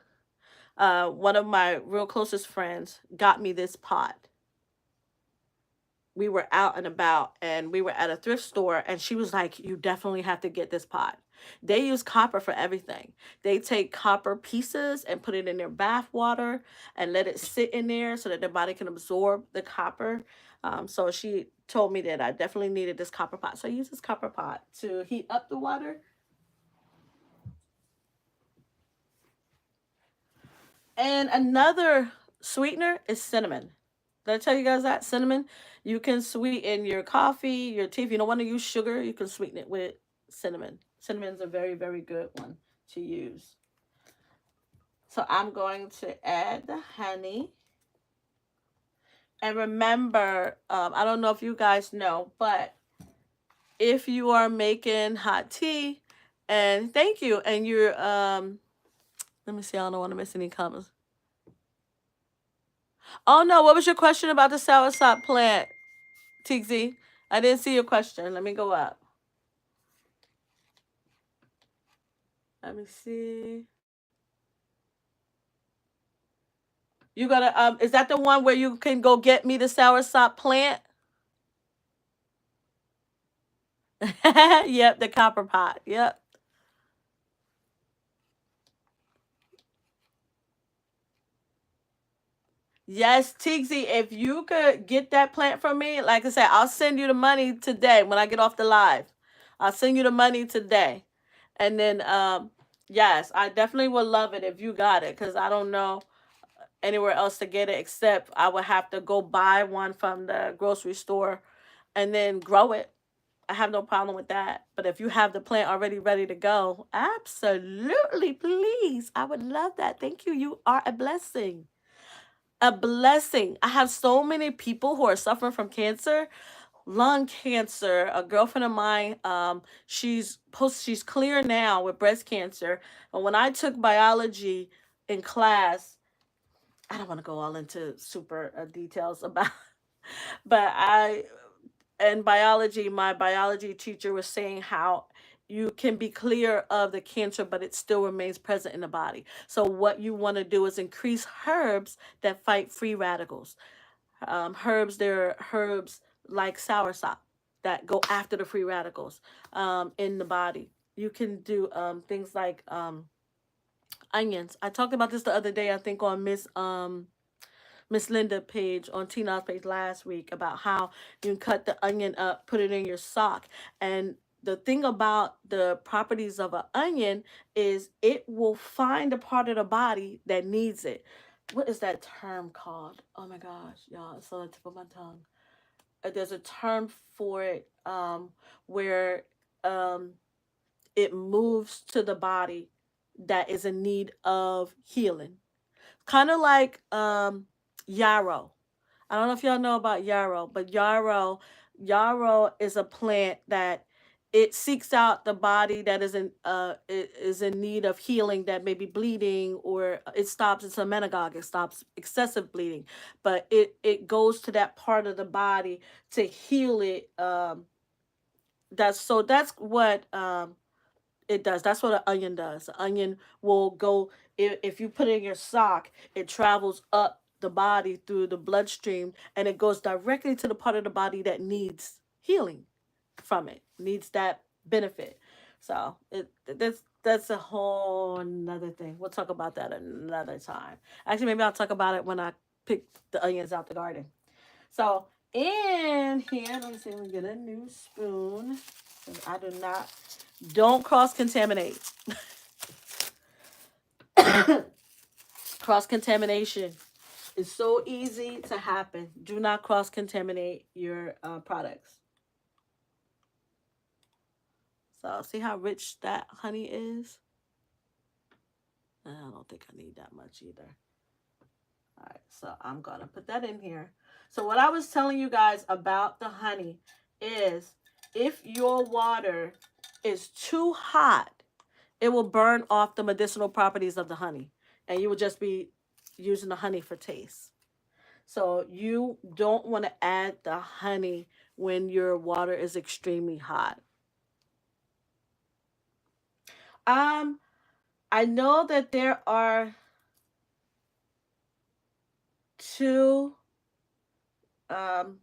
One of my real closest friends got me this pot. We were out and about, and we were at a thrift store, and she was like, you definitely have to get this pot. They use copper for everything. They take copper pieces and put it in their bath water and let it sit in there so that the body can absorb the copper. So she told me that I definitely needed this copper pot. So I use this copper pot to heat up the water. And another sweetener is cinnamon. Did I tell you guys that? Cinnamon. You can sweeten your coffee, your tea. If you don't want to use sugar, you can sweeten it with cinnamon. Cinnamon's a very, very good one to use. So I'm going to add the honey. And remember, I don't know if you guys know, but if you are making hot tea, and thank you, and you're, let me see, I don't want to miss any comments. Oh no, what was your question about the soursop plant, TZ? I didn't see your question. Let me go up. Let me see. You gotta is that the one where you can go get me the soursop plant? Yep, the copper pot. Yep. Yes, Tixie, if you could get that plant from me, like I said, I'll send you the money today when I get off the live. I'll send you the money today. And then yes, I definitely would love it if you got it cuz I don't know anywhere else to get it except I would have to go buy one from the grocery store and then grow it. I have no problem with that. But if you have the plant already ready to go, absolutely, please. I would love that. Thank you. You are a blessing. A blessing. I have so many people who are suffering from cancer, lung cancer. A girlfriend of mine, she's clear now with breast cancer. And when I took biology in class, I don't want to go all into super details about, but I in biology, my biology teacher was saying how you can be clear of the cancer, but it still remains present in the body. So what you want to do is increase herbs that fight free radicals. Herbs, there are herbs like soursop that go after the free radicals in the body. You can do things like onions. I talked about this the other day, I think, on Miss Linda page on Tina's page last week about how you can cut the onion up, put it in your sock. And the thing about the properties of an onion is it will find a part of the body that needs it. What is that term called? Oh my gosh, y'all, it's on the tip of my tongue. There's a term for it where um, it moves to the body that is in need of healing. Kind of like yarrow. I don't know if y'all know about yarrow, but yarrow is a plant that it seeks out the body that is in need of healing, that may be bleeding, or it stops, it's a menagogue, it stops excessive bleeding, but it goes to that part of the body to heal it. That's what it does. That's what an onion does. An onion will go, if you put it in your sock, it travels up the body through the bloodstream and it goes directly to the part of the body that needs healing from it, needs that benefit. So that's a whole another thing. We'll talk about that another time. Actually, maybe I'll talk about it when I pick the onions out the garden. So in here, let me see, let me get a new spoon. I do not, don't cross contaminate. Cross contamination is so easy to happen. Do not cross contaminate your products. So see how rich that honey is? I don't think I need that much either. All right, so I'm gonna put that in here. So what I was telling you guys about the honey is if your water is too hot, it will burn off the medicinal properties of the honey, and you will just be using the honey for taste. So you don't want to add the honey when your water is extremely hot. Um, I know that there are two. Um,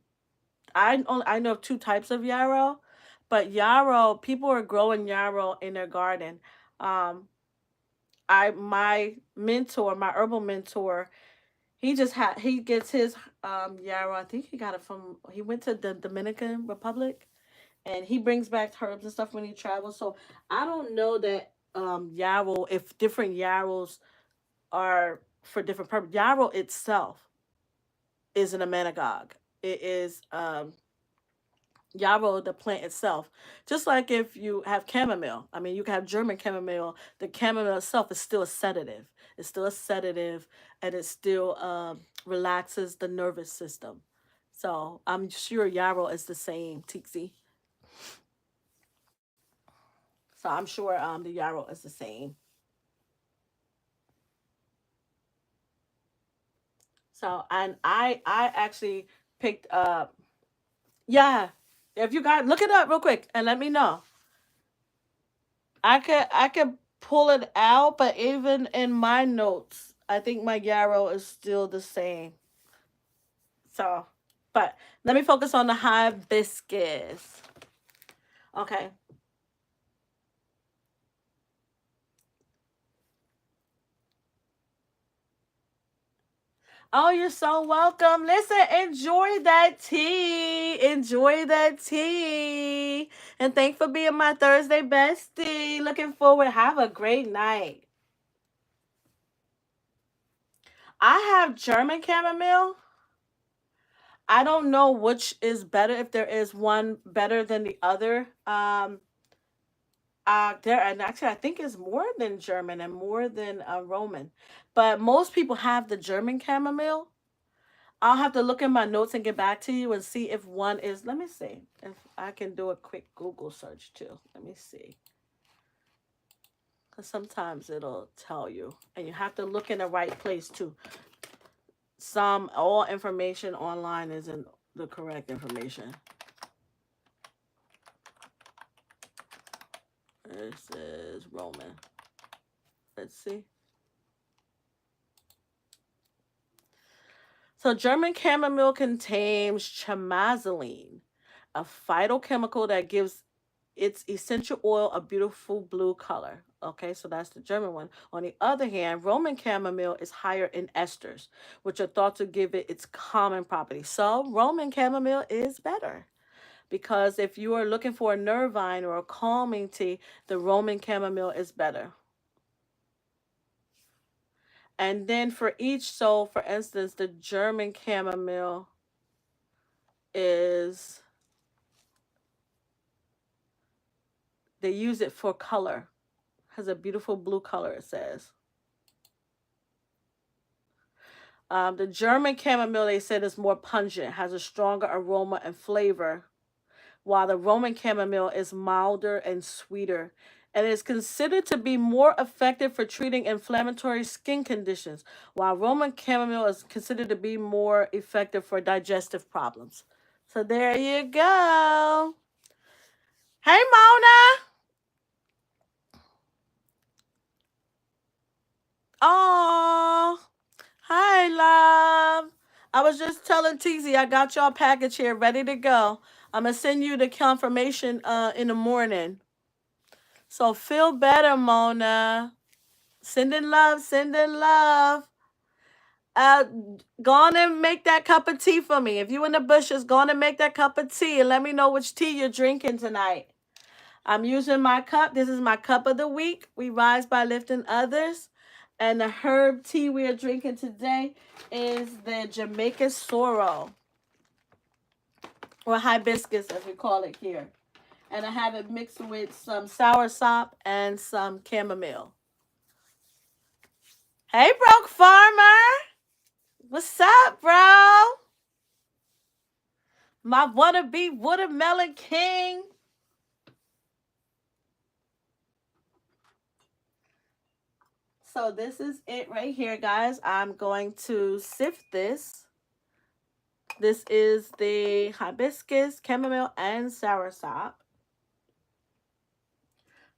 I know of two types of yarrow, but yarrow, people are growing yarrow in their garden. Um, I my mentor, my herbal mentor, he gets his yarrow. I think he got it from, he went to the Dominican Republic, and he brings back herbs and stuff when he travels. So I don't know that yarrow, if different yarrows are for different purposes. Yarrow itself is an emmenagogue. It is yarrow, the plant itself. Just like if you have chamomile, I mean, you can have German chamomile. The chamomile itself is still a sedative. It's still a sedative, and it still relaxes the nervous system. So I'm sure yarrow is the same, Tixie. So I'm sure the yarrow is the same. So and I actually picked up, yeah. If you guys look it up real quick and let me know. I could pull it out, but even in my notes, I think my yarrow is still the same. So, but let me focus on the hibiscus. Okay. Oh, you're so welcome. Listen, enjoy that tea. Enjoy that tea. And thanks for being my Thursday bestie. Looking forward. Have a great night. I have German chamomile. I don't know which is better, if there is one better than the other. There and actually I think it's more than German and more than Roman, but most people have the German chamomile. I'll have to look in my notes and get back to you and see if one is. Let me see if I can do a quick Google search too. Let me see, because sometimes it'll tell you, and you have to look in the right place too. Some all information online isn't the correct information. This is Roman. Let's see. So German chamomile contains chamazoline, a phytochemical that gives its essential oil a beautiful blue color. Okay, so that's the German one. On the other hand, Roman chamomile is higher in esters, which are thought to give it its calming property. So Roman chamomile is better, because if you are looking for a nervine or a calming tea, the Roman chamomile is better. And then for each, so for instance, the German chamomile is, they use it for color. Has a beautiful blue color, it says. The German chamomile, they said, is more pungent, has a stronger aroma and flavor, while the Roman chamomile is milder and sweeter, and is considered to be more effective for treating inflammatory skin conditions, while Roman chamomile is considered to be more effective for digestive problems. So there you go. Hey, Mona. Oh, hi, love. I was just telling TZ I got y'all package here ready to go. I'm gonna send you the confirmation in the morning. So feel better, Mona. Sending love, sending love. Uh, Go on and make that cup of tea for me. If you in the bushes, go on and make that cup of tea and let me know which tea you're drinking tonight. I'm using my cup. This is my cup of the week. We rise by lifting others. And the herb tea we are drinking today is the Jamaica sorrel, or hibiscus as we call it here. And I have it mixed with some sour sop and some chamomile. Hey, Broke Farmer. What's up, bro? My wannabe watermelon king. So this is it right here, guys. I'm going to sift this. This is the hibiscus, chamomile, and soursop.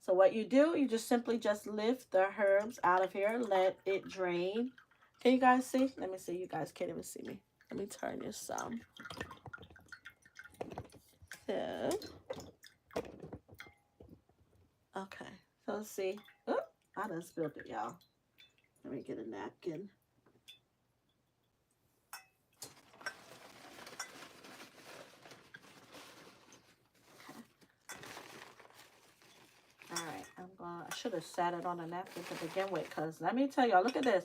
So what you do, you just simply just lift the herbs out of here, let it drain. Can you guys see? Let me see. You guys can't even see me. Let me turn this some. So, okay. So let's see. Oh, I done spilled it, y'all. Let me get a napkin. All right, I should have sat it on a napkin to begin with, because let me tell y'all, look at this.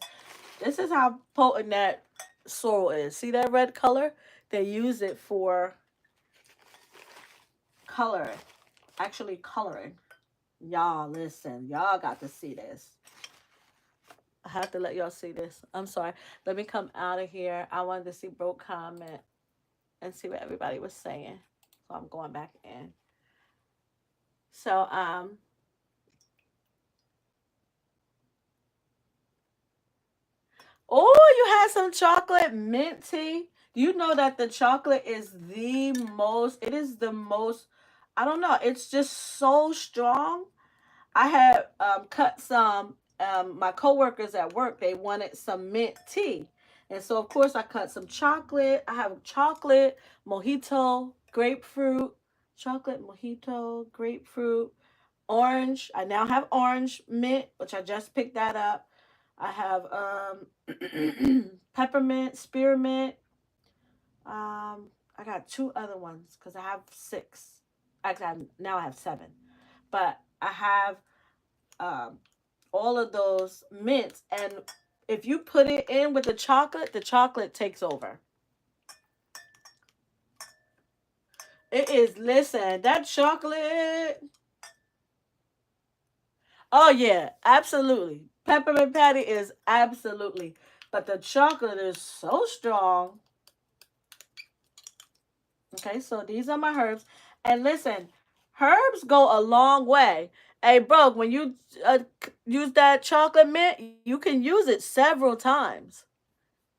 This is how potent that sorrel is. See that red color? They use it for coloring. Actually coloring. Y'all, listen. Y'all got to see this. I have to let y'all see this. I'm sorry. Let me come out of here. I wanted to see Broke comment and see what everybody was saying. So I'm going back in. So, oh, you had some chocolate mint tea. Do you know that the chocolate is the most, it is the most, I don't know, it's just so strong. I had cut some, my coworkers at work, they wanted some mint tea. And so, of course, I cut some chocolate. I have chocolate, mojito, grapefruit, chocolate, mojito, grapefruit, orange. I now have orange mint, which I just picked that up. I have peppermint, spearmint. I got two other ones because I have six. Actually, now I have seven. But I have um, all of those mints, and if you put it in with the chocolate takes over. It is, listen, that chocolate. Oh yeah, absolutely. Peppermint patty is absolutely, but the chocolate is so strong. Okay, so these are my herbs, and listen, herbs go a long way. Hey, bro, when you use that chocolate mint, you can use it several times.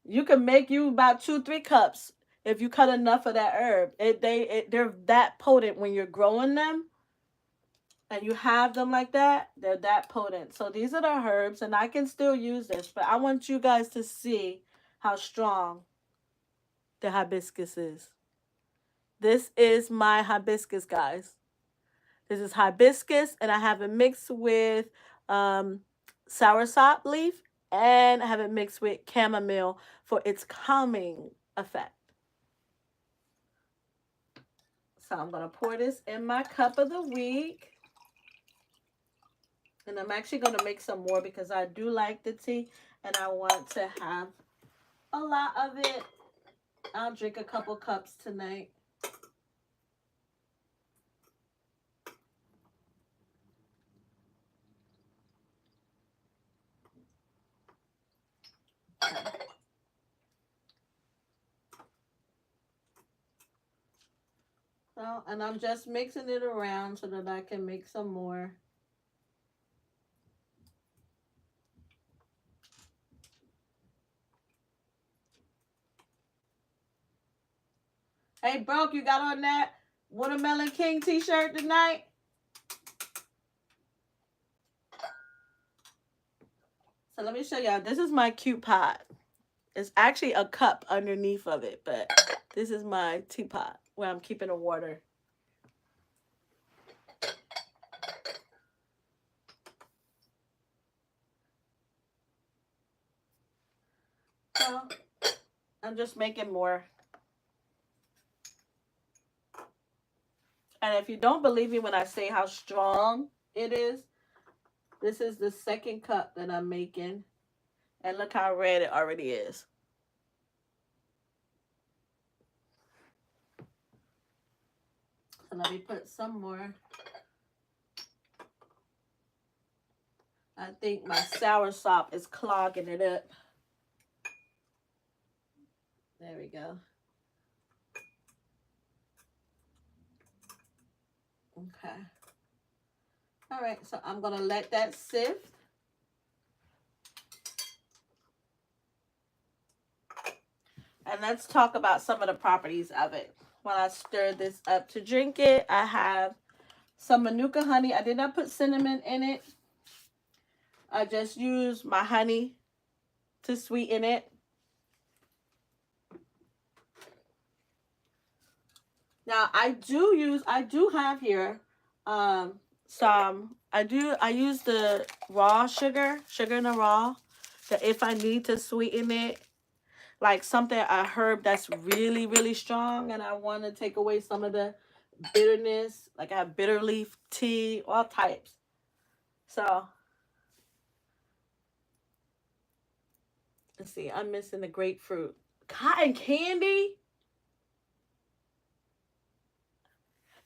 You can make you about 2, 3 cups if you cut enough of that herb. They're that potent when you're growing them and you have them like that. They're that potent. So these are the herbs, and I can still use this, but I want you guys to see how strong the hibiscus is. This is my hibiscus, guys. This is hibiscus, and I have it mixed with um, soursop leaf, and I have it mixed with chamomile for its calming effect. So I'm going to pour this in my cup of the week. And I'm actually going to make some more because I do like the tea and I want to have a lot of it. I'll drink a couple cups tonight. So, and I'm just mixing it around so that I can make some more. Hey, Broke, you got on that Watermelon King t-shirt tonight? So let me show y'all. This is my cute pot. It's actually a cup underneath of it, but this is my teapot where I'm keeping the water. So I'm just making more. And if you don't believe me when I say how strong it is, this is the second cup that I'm making. And look how red it already is. So let me put some more. I think my soursop is clogging it up. There we go. Okay. All right, so I'm going to let that sift. And let's talk about some of the properties of it. When I stir this up to drink it, I have some Manuka honey. I did not put cinnamon in it. I just used my honey to sweeten it. Now I do have here I use the raw sugar in the raw, that if I need to sweeten it, like something, a herb that's really, really strong and I want to take away some of the bitterness, like I have bitter leaf tea, all types. So Let's see. I'm missing the grapefruit. Cotton candy?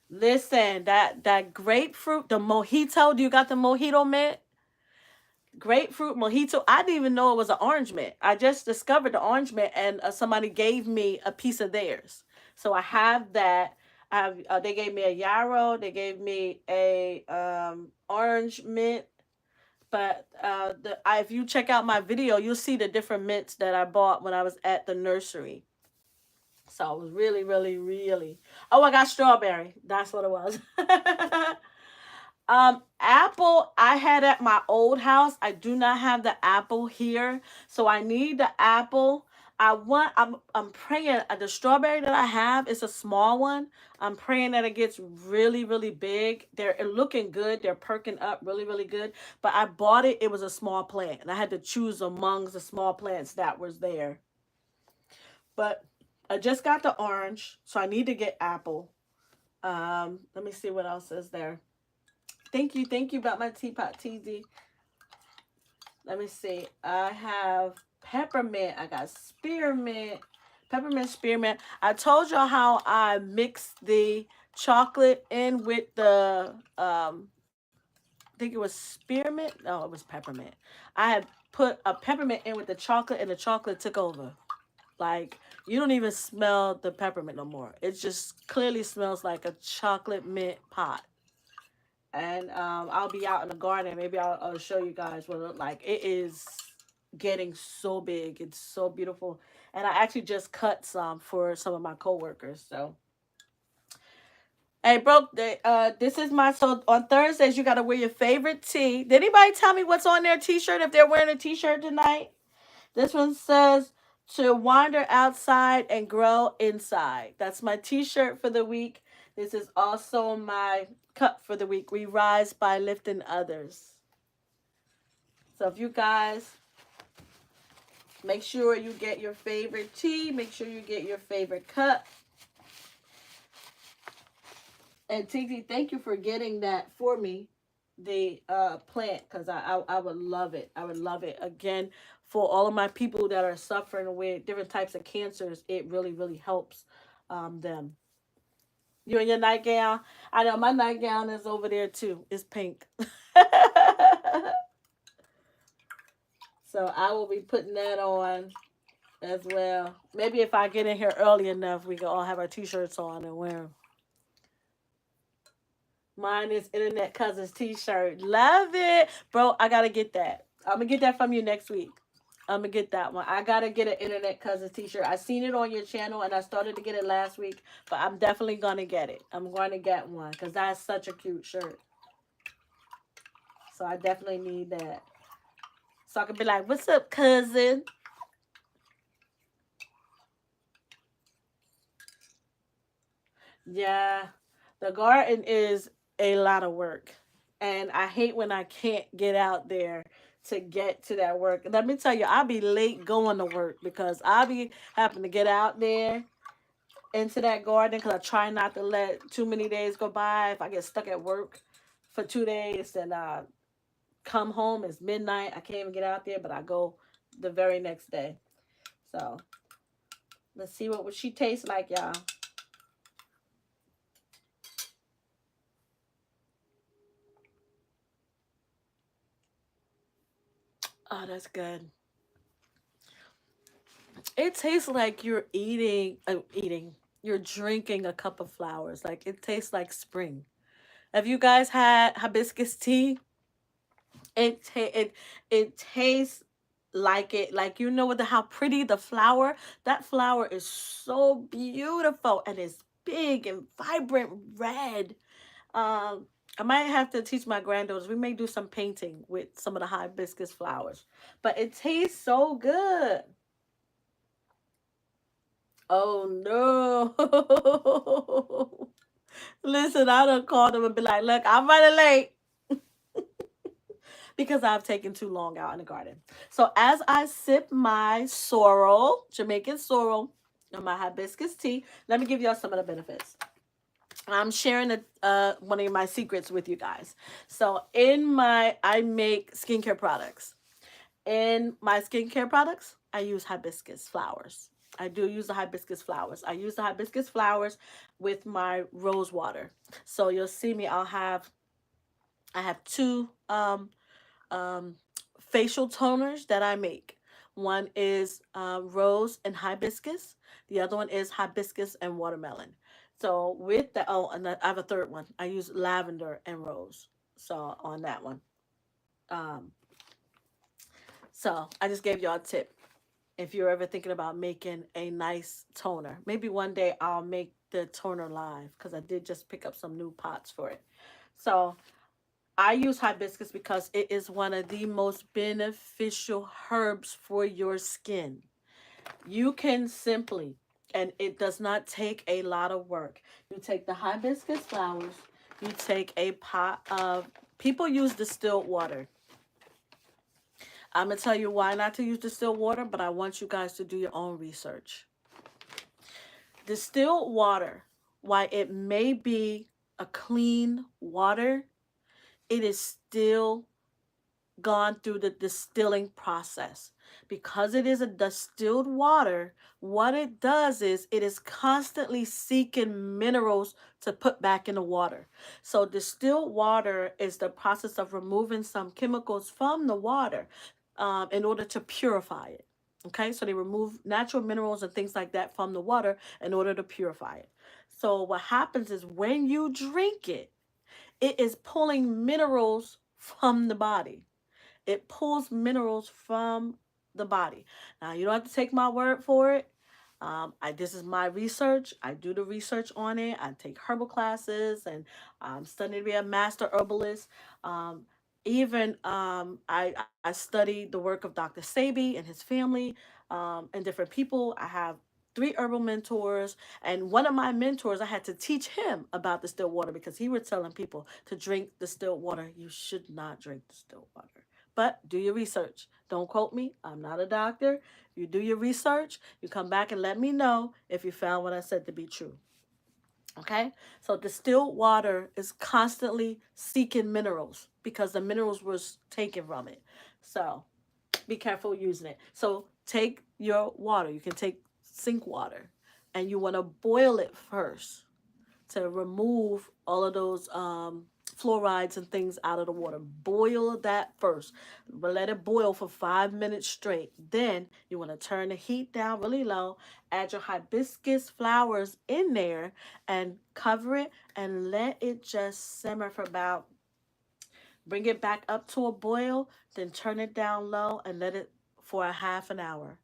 Listen, that grapefruit, the mojito. Do you got the mojito mint? Grapefruit mojito. I didn't even know it was an orange mint. I just discovered the orange mint, and somebody gave me a piece of theirs. So I have that. I have, they gave me a yarrow. They gave me a orange mint. But if you check out my video, you'll see the different mints that I bought when I was at the nursery. So it was really, really, really. Oh, I got strawberry. That's what it was. Apple I had at my old house. I do not have the apple here, so I need the apple. I'm praying the strawberry that I have is a small one. I'm praying that it gets really, really big. They're looking good. They're perking up really, really good. But I bought it. It was a small plant, and I had to choose amongst the small plants that was there. But I just got the orange, so I need to get apple. Let me see what else is there. Thank you about my teapot, TD. Let me see. I have peppermint. I got spearmint. Peppermint, spearmint. I told y'all how I mixed the chocolate in with the, I think it was spearmint. No, it was peppermint. I had put a peppermint in with the chocolate, and the chocolate took over. Like, you don't even smell the peppermint no more. It just clearly smells like a chocolate mint pot. And I'll be out in the garden. Maybe I'll show you guys what it looked like. It is getting so big. It's so beautiful. And I actually just cut some for some of my coworkers. So, hey, bro, this is my, so on Thursdays, you got to wear your favorite tee. Did anybody tell me what's on their t-shirt if they're wearing a t-shirt tonight? This one says, to wander outside and grow inside. That's my t-shirt for the week. This is also my cup for the week. We rise by lifting others. So if you guys, make sure you get your favorite tea. Make sure you get your favorite cup. And Titi, thank you for getting that for me, the plant, because I would love it. I would love it. Again, for all of my people that are suffering with different types of cancers, it really, really helps them. You and your nightgown? I know my nightgown is over there too. It's pink. So I will be putting that on as well. Maybe if I get in here early enough, we can all have our t-shirts on and wear them. Mine is Internet Cousins t-shirt. Love it. Bro, I got to get that. I'm going to get that from you next week. I'm going to get that one. I got to get an Internet Cousins t-shirt. I seen it on your channel, and I started to get it last week, but I'm definitely going to get it. I'm going to get one because that's such a cute shirt. So I definitely need that. So I can be like, what's up, cousin? Yeah, the garden is a lot of work. And I hate when I can't get out there to get to that work. Let me tell you, I'll be late going to work because I'll be having to get out there into that garden because I try not to let too many days go by. If I get stuck at work for 2 days and come home, it's midnight. I can't even get out there, but I go the very next day. So let's see what she tastes like, y'all. Oh, that's good. It tastes like you're you're drinking a cup of flowers. Like it tastes like spring. Have you guys had hibiscus tea? It tastes like it. Like you know what how pretty the flower. That flower is so beautiful and it's big and vibrant red. Um, I might have to teach my granddaughters. We may do some painting with some of the hibiscus flowers, but it tastes so good. Oh no. Listen, I done called them and be like, look, I'm running late because I've taken too long out in the garden. So as I sip my sorrel, Jamaican sorrel, and my hibiscus tea, let me give y'all some of the benefits. I'm sharing one of my secrets with you guys. So I make skincare products. In my skincare products, I use hibiscus flowers. I do use the hibiscus flowers. I use the hibiscus flowers with my rose water. So you'll see me. I have two um, facial toners that I make. One is rose and hibiscus. The other one is hibiscus and watermelon. So with the and I have a third one. I use lavender and rose. So on that one. Um, so I just gave y'all a tip. If you're ever thinking about making a nice toner, maybe one day I'll make the toner live because I did just pick up some new pots for it. So I use hibiscus because it is one of the most beneficial herbs for your skin. You can simply, and it does not take a lot of work. You take the hibiscus flowers, you take a pot of, people use distilled water. I'm going to tell you why not to use distilled water, but I want you guys to do your own research. Distilled water, while it may be a clean water, it is still gone through the distilling process. Because it is a distilled water, what it does is it is constantly seeking minerals to put back in the water. So distilled water is the process of removing some chemicals from the water in order to purify it. Okay, so they remove natural minerals and things like that from the water in order to purify it. So what happens is when you drink it, it is pulling minerals from the body. It pulls minerals from the body. Now, you don't have to take my word for it. This is my research. I do the research on it. I take herbal classes and I'm studying to be a master herbalist. Um, I study the work of Dr. Sabi and his family and different people. I have three herbal mentors, and one of my mentors, I had to teach him about the still water because he was telling people to drink the still water. You should not drink the still water. But do your research. Don't quote me. I'm not a doctor. You do your research. You come back and let me know if you found what I said to be true. Okay? So distilled water is constantly seeking minerals because the minerals was taken from it. So be careful using it. So take your water. You can take sink water and you want to boil it first to remove all of those fluorides and things out of the water. Boil that first, but let it boil for 5 minutes straight. Then you want to turn the heat down really low, add your hibiscus flowers in there, and cover it and let it just simmer for about, bring it back up to a boil, then turn it down low and let it for a half an hour.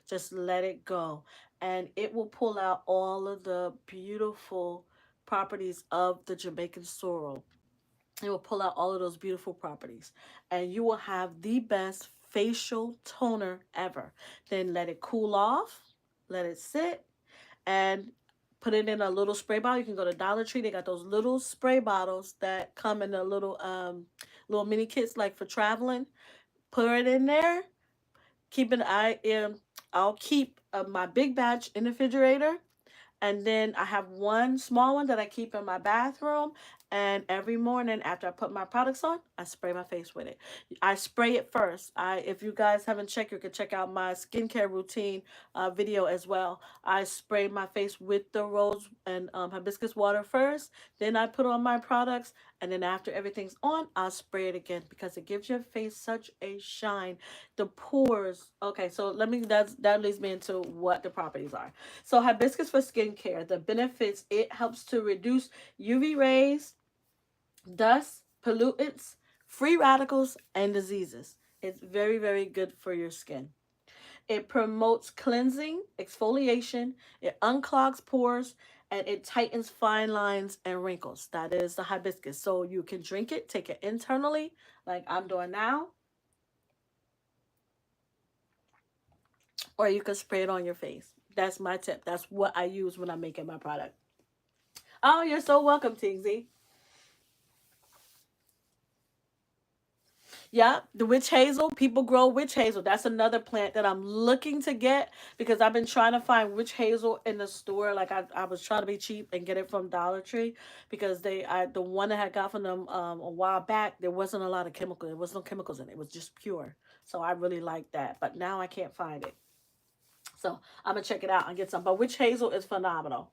Just let it go. And it will pull out all of the beautiful properties of the Jamaican sorrel. It will pull out all of those beautiful properties. And you will have the best facial toner ever. Then let it cool off, let it sit, and put it in a little spray bottle. You can go to Dollar Tree. They got those little spray bottles that come in a little mini kits like for traveling. Put it in there. Keep an eye in. I'll keep my big batch in the refrigerator, and then I have one small one that I keep in my bathroom. And every morning after I put my products on, I spray my face with it. I spray it first. If you guys haven't checked, you can check out my skincare routine video as well. I spray my face with the rose and hibiscus water first. Then I put on my products. And then after everything's on, I'll spray it again because it gives your face such a shine. The pores. Okay, so that leads me into what the properties are. So hibiscus for skincare, the benefits, it helps to reduce UV rays, dust, pollutants, free radicals, and diseases. It's very, very good for your skin. It promotes cleansing, exfoliation, it unclogs pores, and it tightens fine lines and wrinkles. That is the hibiscus. So you can drink it, take it internally, like I'm doing now, or you can spray it on your face. That's my tip. That's what I use when I'm making my product. Oh, you're so welcome, Tingsy. Yeah, the witch hazel. People grow witch hazel. That's another plant that I'm looking to get because I've been trying to find witch hazel in the store. Like I was trying to be cheap and get it from Dollar Tree because the one that I got from them a while back, there wasn't a lot of chemical. There was no chemicals in it. It was just pure. So I really like that. But now I can't find it. So I'm going to check it out and get some. But witch hazel is phenomenal.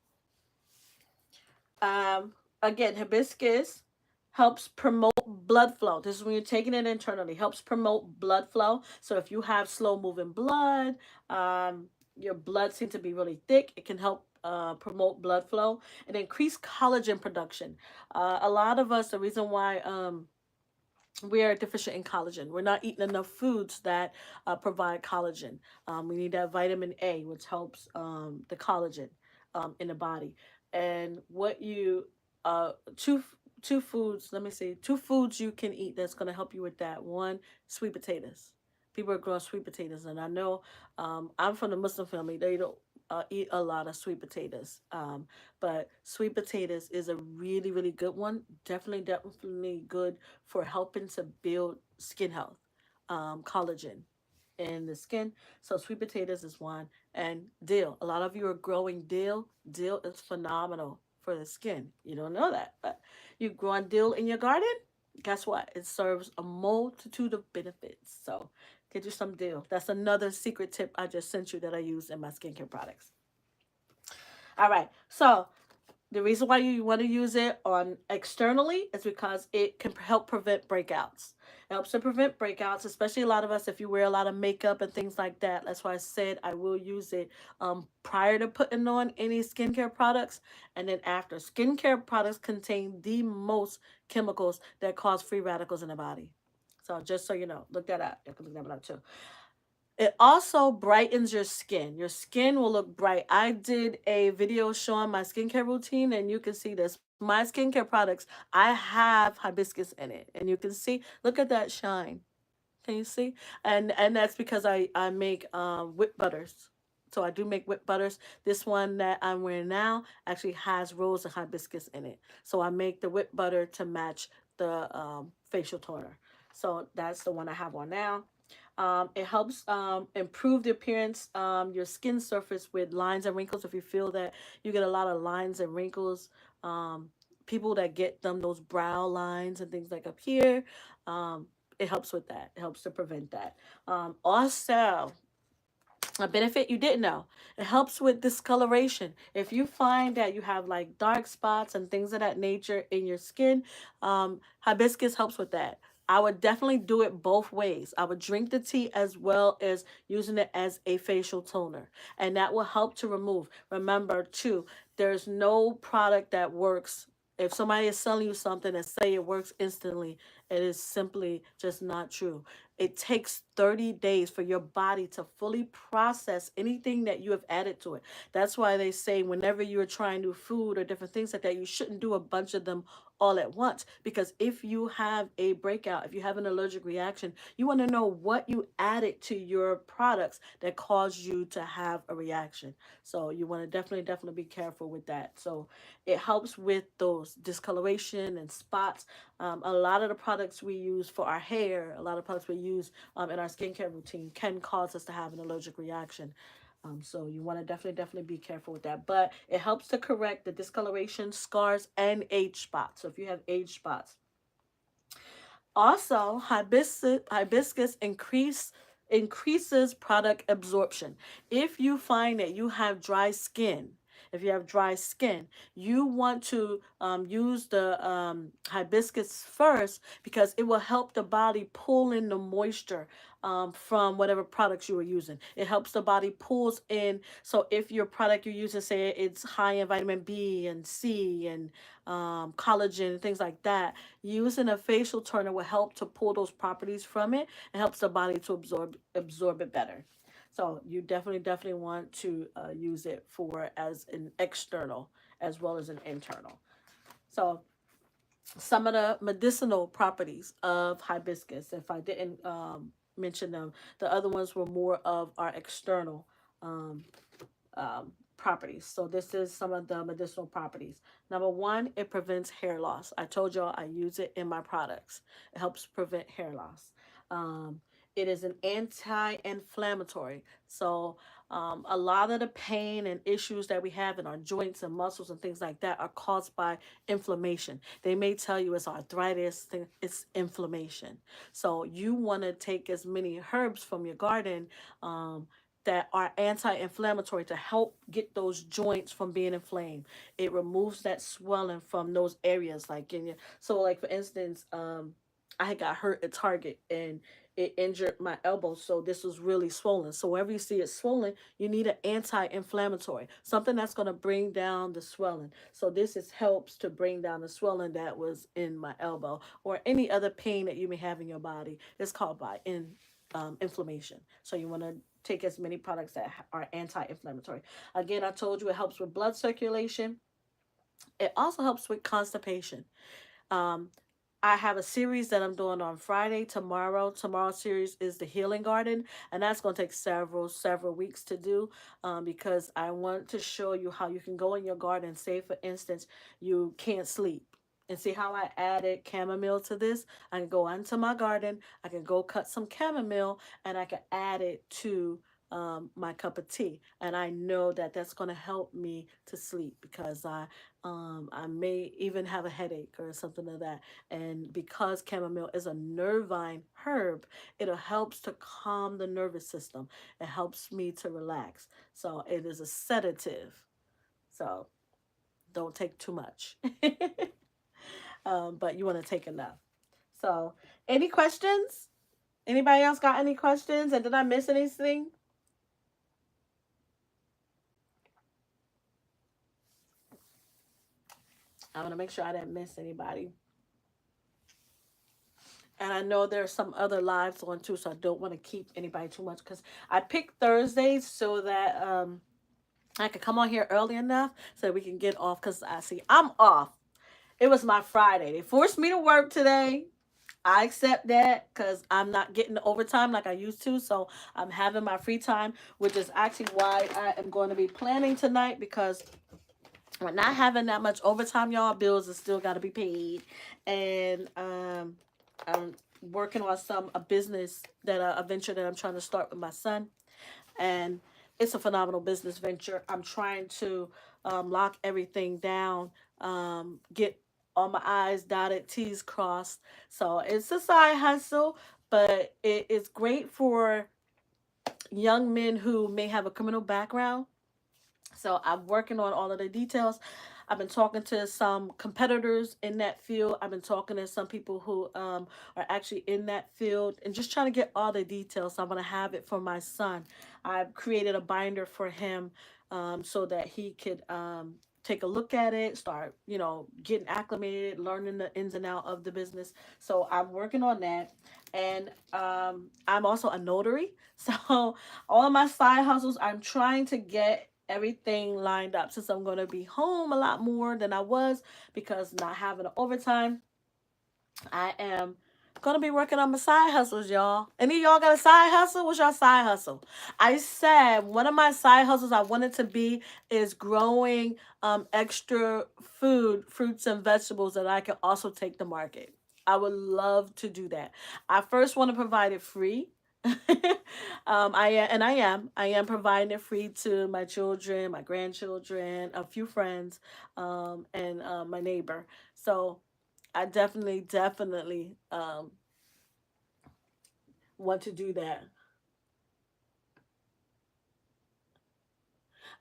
Um, Again, hibiscus helps promote blood flow. This is when you're taking it internally. Helps promote blood flow. So if you have slow moving blood, your blood seems to be really thick, it can help promote blood flow and increase collagen production. A lot of us, the reason why we are deficient in collagen. We're not eating enough foods that provide collagen. We need that vitamin A, which helps the collagen in the body. And what you two foods. Let me see, two foods you can eat that's going to help you with that. One, sweet potatoes. People are growing sweet potatoes, and I know I'm from the Muslim family. They don't eat a lot of sweet potatoes. But sweet potatoes is a really, really good one. Definitely, definitely good for helping to build skin health, collagen in the skin. So sweet potatoes is one, and dill. A lot of you are growing dill. Dill is phenomenal for the skin. You don't know that, but you growing dill in your garden. Guess what? It serves a multitude of benefits. So get you some dill. That's another secret tip I just sent you that I use in my skincare products. All right. So the reason why you want to use it on externally is because it can help prevent breakouts. It helps to prevent breakouts, especially a lot of us if you wear a lot of makeup and things like that. That's why I said I will use it prior to putting on any skincare products and then after. Skincare products contain the most chemicals that cause free radicals in the body. So just so you know, look that up. You can look that up too. It also brightens your skin. Your skin will look bright. I did a video showing my skincare routine, and you can see this. My skincare products, I have hibiscus in it, and you can see. Look at that shine. Can you see? And that's because I make whip butters. So I do make whip butters. This one that I'm wearing now actually has rose and hibiscus in it. So I make the whip butter to match the facial toner. So that's the one I have on now. It helps improve the appearance, your skin surface with lines and wrinkles. If you feel that you get a lot of lines and wrinkles, people that get them, those brow lines and things like up here, it helps with that. It helps to prevent that. Also, a benefit you didn't know. It helps with discoloration. If you find that you have like dark spots and things of that nature in your skin, hibiscus helps with that. I would definitely do it both ways. I would drink the tea as well as using it as a facial toner. And that will help to remove. Remember, too, there's no product that works. If somebody is selling you something and say it works instantly, it is simply just not true. It takes 30 days for your body to fully process anything that you have added to it. That's why they say whenever you're trying new food or different things like that, you shouldn't do a bunch of them all at once. Because if you have a breakout, if you have an allergic reaction, you want to know what you added to your products that caused you to have a reaction. So you want to definitely be careful with that. So it helps with those discoloration and spots. A lot of the products we use for our hair, a lot of products we use in our skincare routine can cause us to have an allergic reaction. So you want to definitely be careful with that. But it helps to correct the discoloration, scars, and age spots. So if you have age spots, also, hibiscus increases product absorption. If you find that you have dry skin, if you have dry skin, you want to use the hibiscus first because it will help the body pull in the moisture from whatever products you are using. It helps the body pulls in. So if your product you're using, say it's high in vitamin B and C and collagen and things like that, using a facial toner will help to pull those properties from it and helps the body to absorb it better. So you definitely want to use it for as an external as well as an internal. So some of the medicinal properties of hibiscus, if I didn't mention them, the other ones were more of our external um, properties. So this is some of the medicinal properties. Number one, it prevents hair loss. I told y'all I use it in my products. It helps prevent hair loss. Um, It is an anti-inflammatory. So a lot of the pain and issues that we have in our joints and muscles and things like that are caused by inflammation. They may tell you it's arthritis, it's inflammation. So you want to take as many herbs from your garden um, that are anti-inflammatory to help get those joints from being inflamed. It removes that swelling from those areas, like in your. So, like for instance, I had got hurt at Target and it injured my elbow, so this was really swollen. So wherever you see it swollen, you need an anti-inflammatory, something that's going to bring down the swelling. So this is helps to bring down the swelling that was in my elbow or any other pain that you may have in your body. It's called by inflammation. So you want to take as many products that are anti-inflammatory. Again, I told you it helps with blood circulation. It also helps with constipation. Um, I have a series that I'm doing on Friday tomorrow. Tomorrow's series is the Healing Garden, and that's going to take several weeks to do because I want to show you how you can go in your garden. Say, for instance, you can't sleep. And see how I added chamomile to this? I can go into my garden, I can go cut some chamomile, and I can add it to my cup of tea. And I know that that's going to help me to sleep because I may even have a headache or something like that. And because chamomile is a nervine herb, it helps to calm the nervous system. It helps me to relax. So it is a sedative. So don't take too much. But you want to take enough. So, any questions? Anybody else got any questions? And did I miss anything? I want to make sure I didn't miss anybody. And I know there's some other lives on too, so I don't want to keep anybody too much because I picked Thursdays so that I could come on here early enough so we can get off because I see I'm off. It was my Friday. They forced me to work today. I accept that because I'm not getting the overtime like I used to. So I'm having my free time, which is actually why I am going to be planning tonight because we're not having that much overtime, y'all. Bills are still got to be paid. And I'm working on a business that a venture that I'm trying to start with my son. And it's a phenomenal business venture. I'm trying to lock everything down, get all my I's dotted, T's crossed. So it's a side hustle, but it is great for young men who may have a criminal background. So I'm working on all of the details. I've been talking to some competitors in that field. I've been talking to some people who are actually in that field and just trying to get all the details. So I'm going to have it for my son. I've created a binder for him so that he could take a look at it, start, getting acclimated, learning the ins and out of the business. So I'm working on that. And I'm also a notary. So all of my side hustles, I'm trying to get everything lined up since I'm going to be home a lot more than I was because not having an overtime. I am going to be working on my side hustles, y'all. Any of y'all got a side hustle? What's your side hustle? I said one of my side hustles I wanted to be is growing extra fruits and vegetables that I can also take to market. I would love to do that. I first want to provide it free. I am providing it free to my children, my grandchildren, a few friends, and my neighbor. So I definitely want to do that.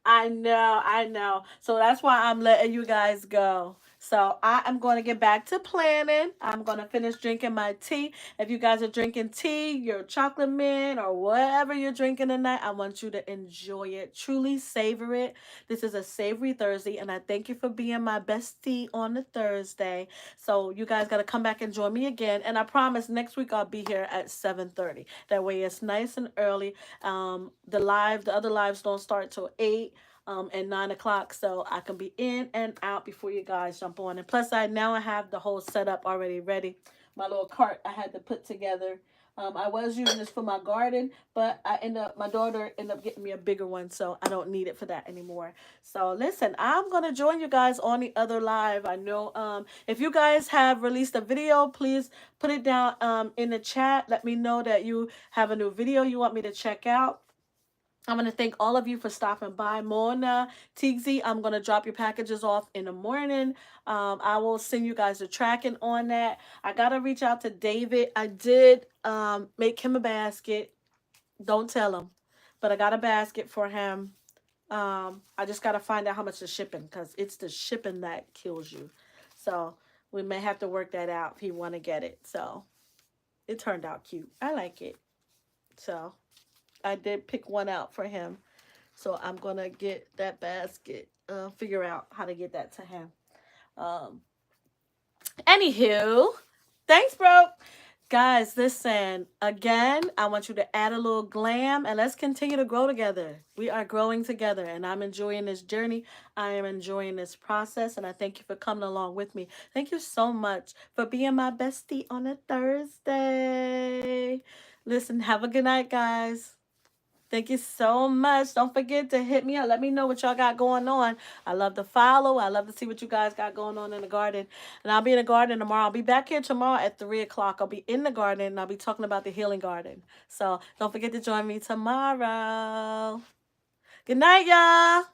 I know, I know. So that's why I'm letting you guys go. So I am going to get back to planning. I'm going to finish drinking my tea. If you guys are drinking tea, your chocolate mint, or whatever you're drinking tonight, I want you to enjoy it. Truly savor it. This is a savory Thursday, and I thank you for being my bestie on the Thursday. So you guys got to come back and join me again. And I promise next week I'll be here at 7:30. That way it's nice and early. The other lives don't start till 8 and 9 o'clock, so I can be in and out before you guys jump on. And plus, I have the whole setup already ready. My little cart I had to put together. I was using this for my garden, but my daughter ended up getting me a bigger one, so I don't need it for that anymore. So listen, I'm gonna join you guys on the other live. I know if you guys have released a video, please put it down in the chat. Let me know that you have a new video you want me to check out. I'm going to thank all of you for stopping by. Mona, Tigzy, I'm going to drop your packages off in the morning. I will send you guys a tracking on that. I got to reach out to David. I did make him a basket. Don't tell him. But I got a basket for him. I just got to find out how much the shipping, because it's the shipping that kills you. So we may have to work that out if he want to get it. So it turned out cute. I like it. So I did pick one out for him. So I'm going to get that basket, figure out how to get that to him. Um, Anywho, thanks, bro. Guys, listen, again, I want you to add a little glam and let's continue to grow together. We are growing together and I'm enjoying this journey. I am enjoying this process and I thank you for coming along with me. Thank you so much for being my bestie on a Thursday. Listen, have a good night, guys. Thank you so much. Don't forget to hit me up. Let me know what y'all got going on. I love to follow. I love to see what you guys got going on in the garden. And I'll be in the garden tomorrow. I'll be back here tomorrow at 3 o'clock. I'll be in the garden and I'll be talking about the healing garden. So don't forget to join me tomorrow. Good night, y'all.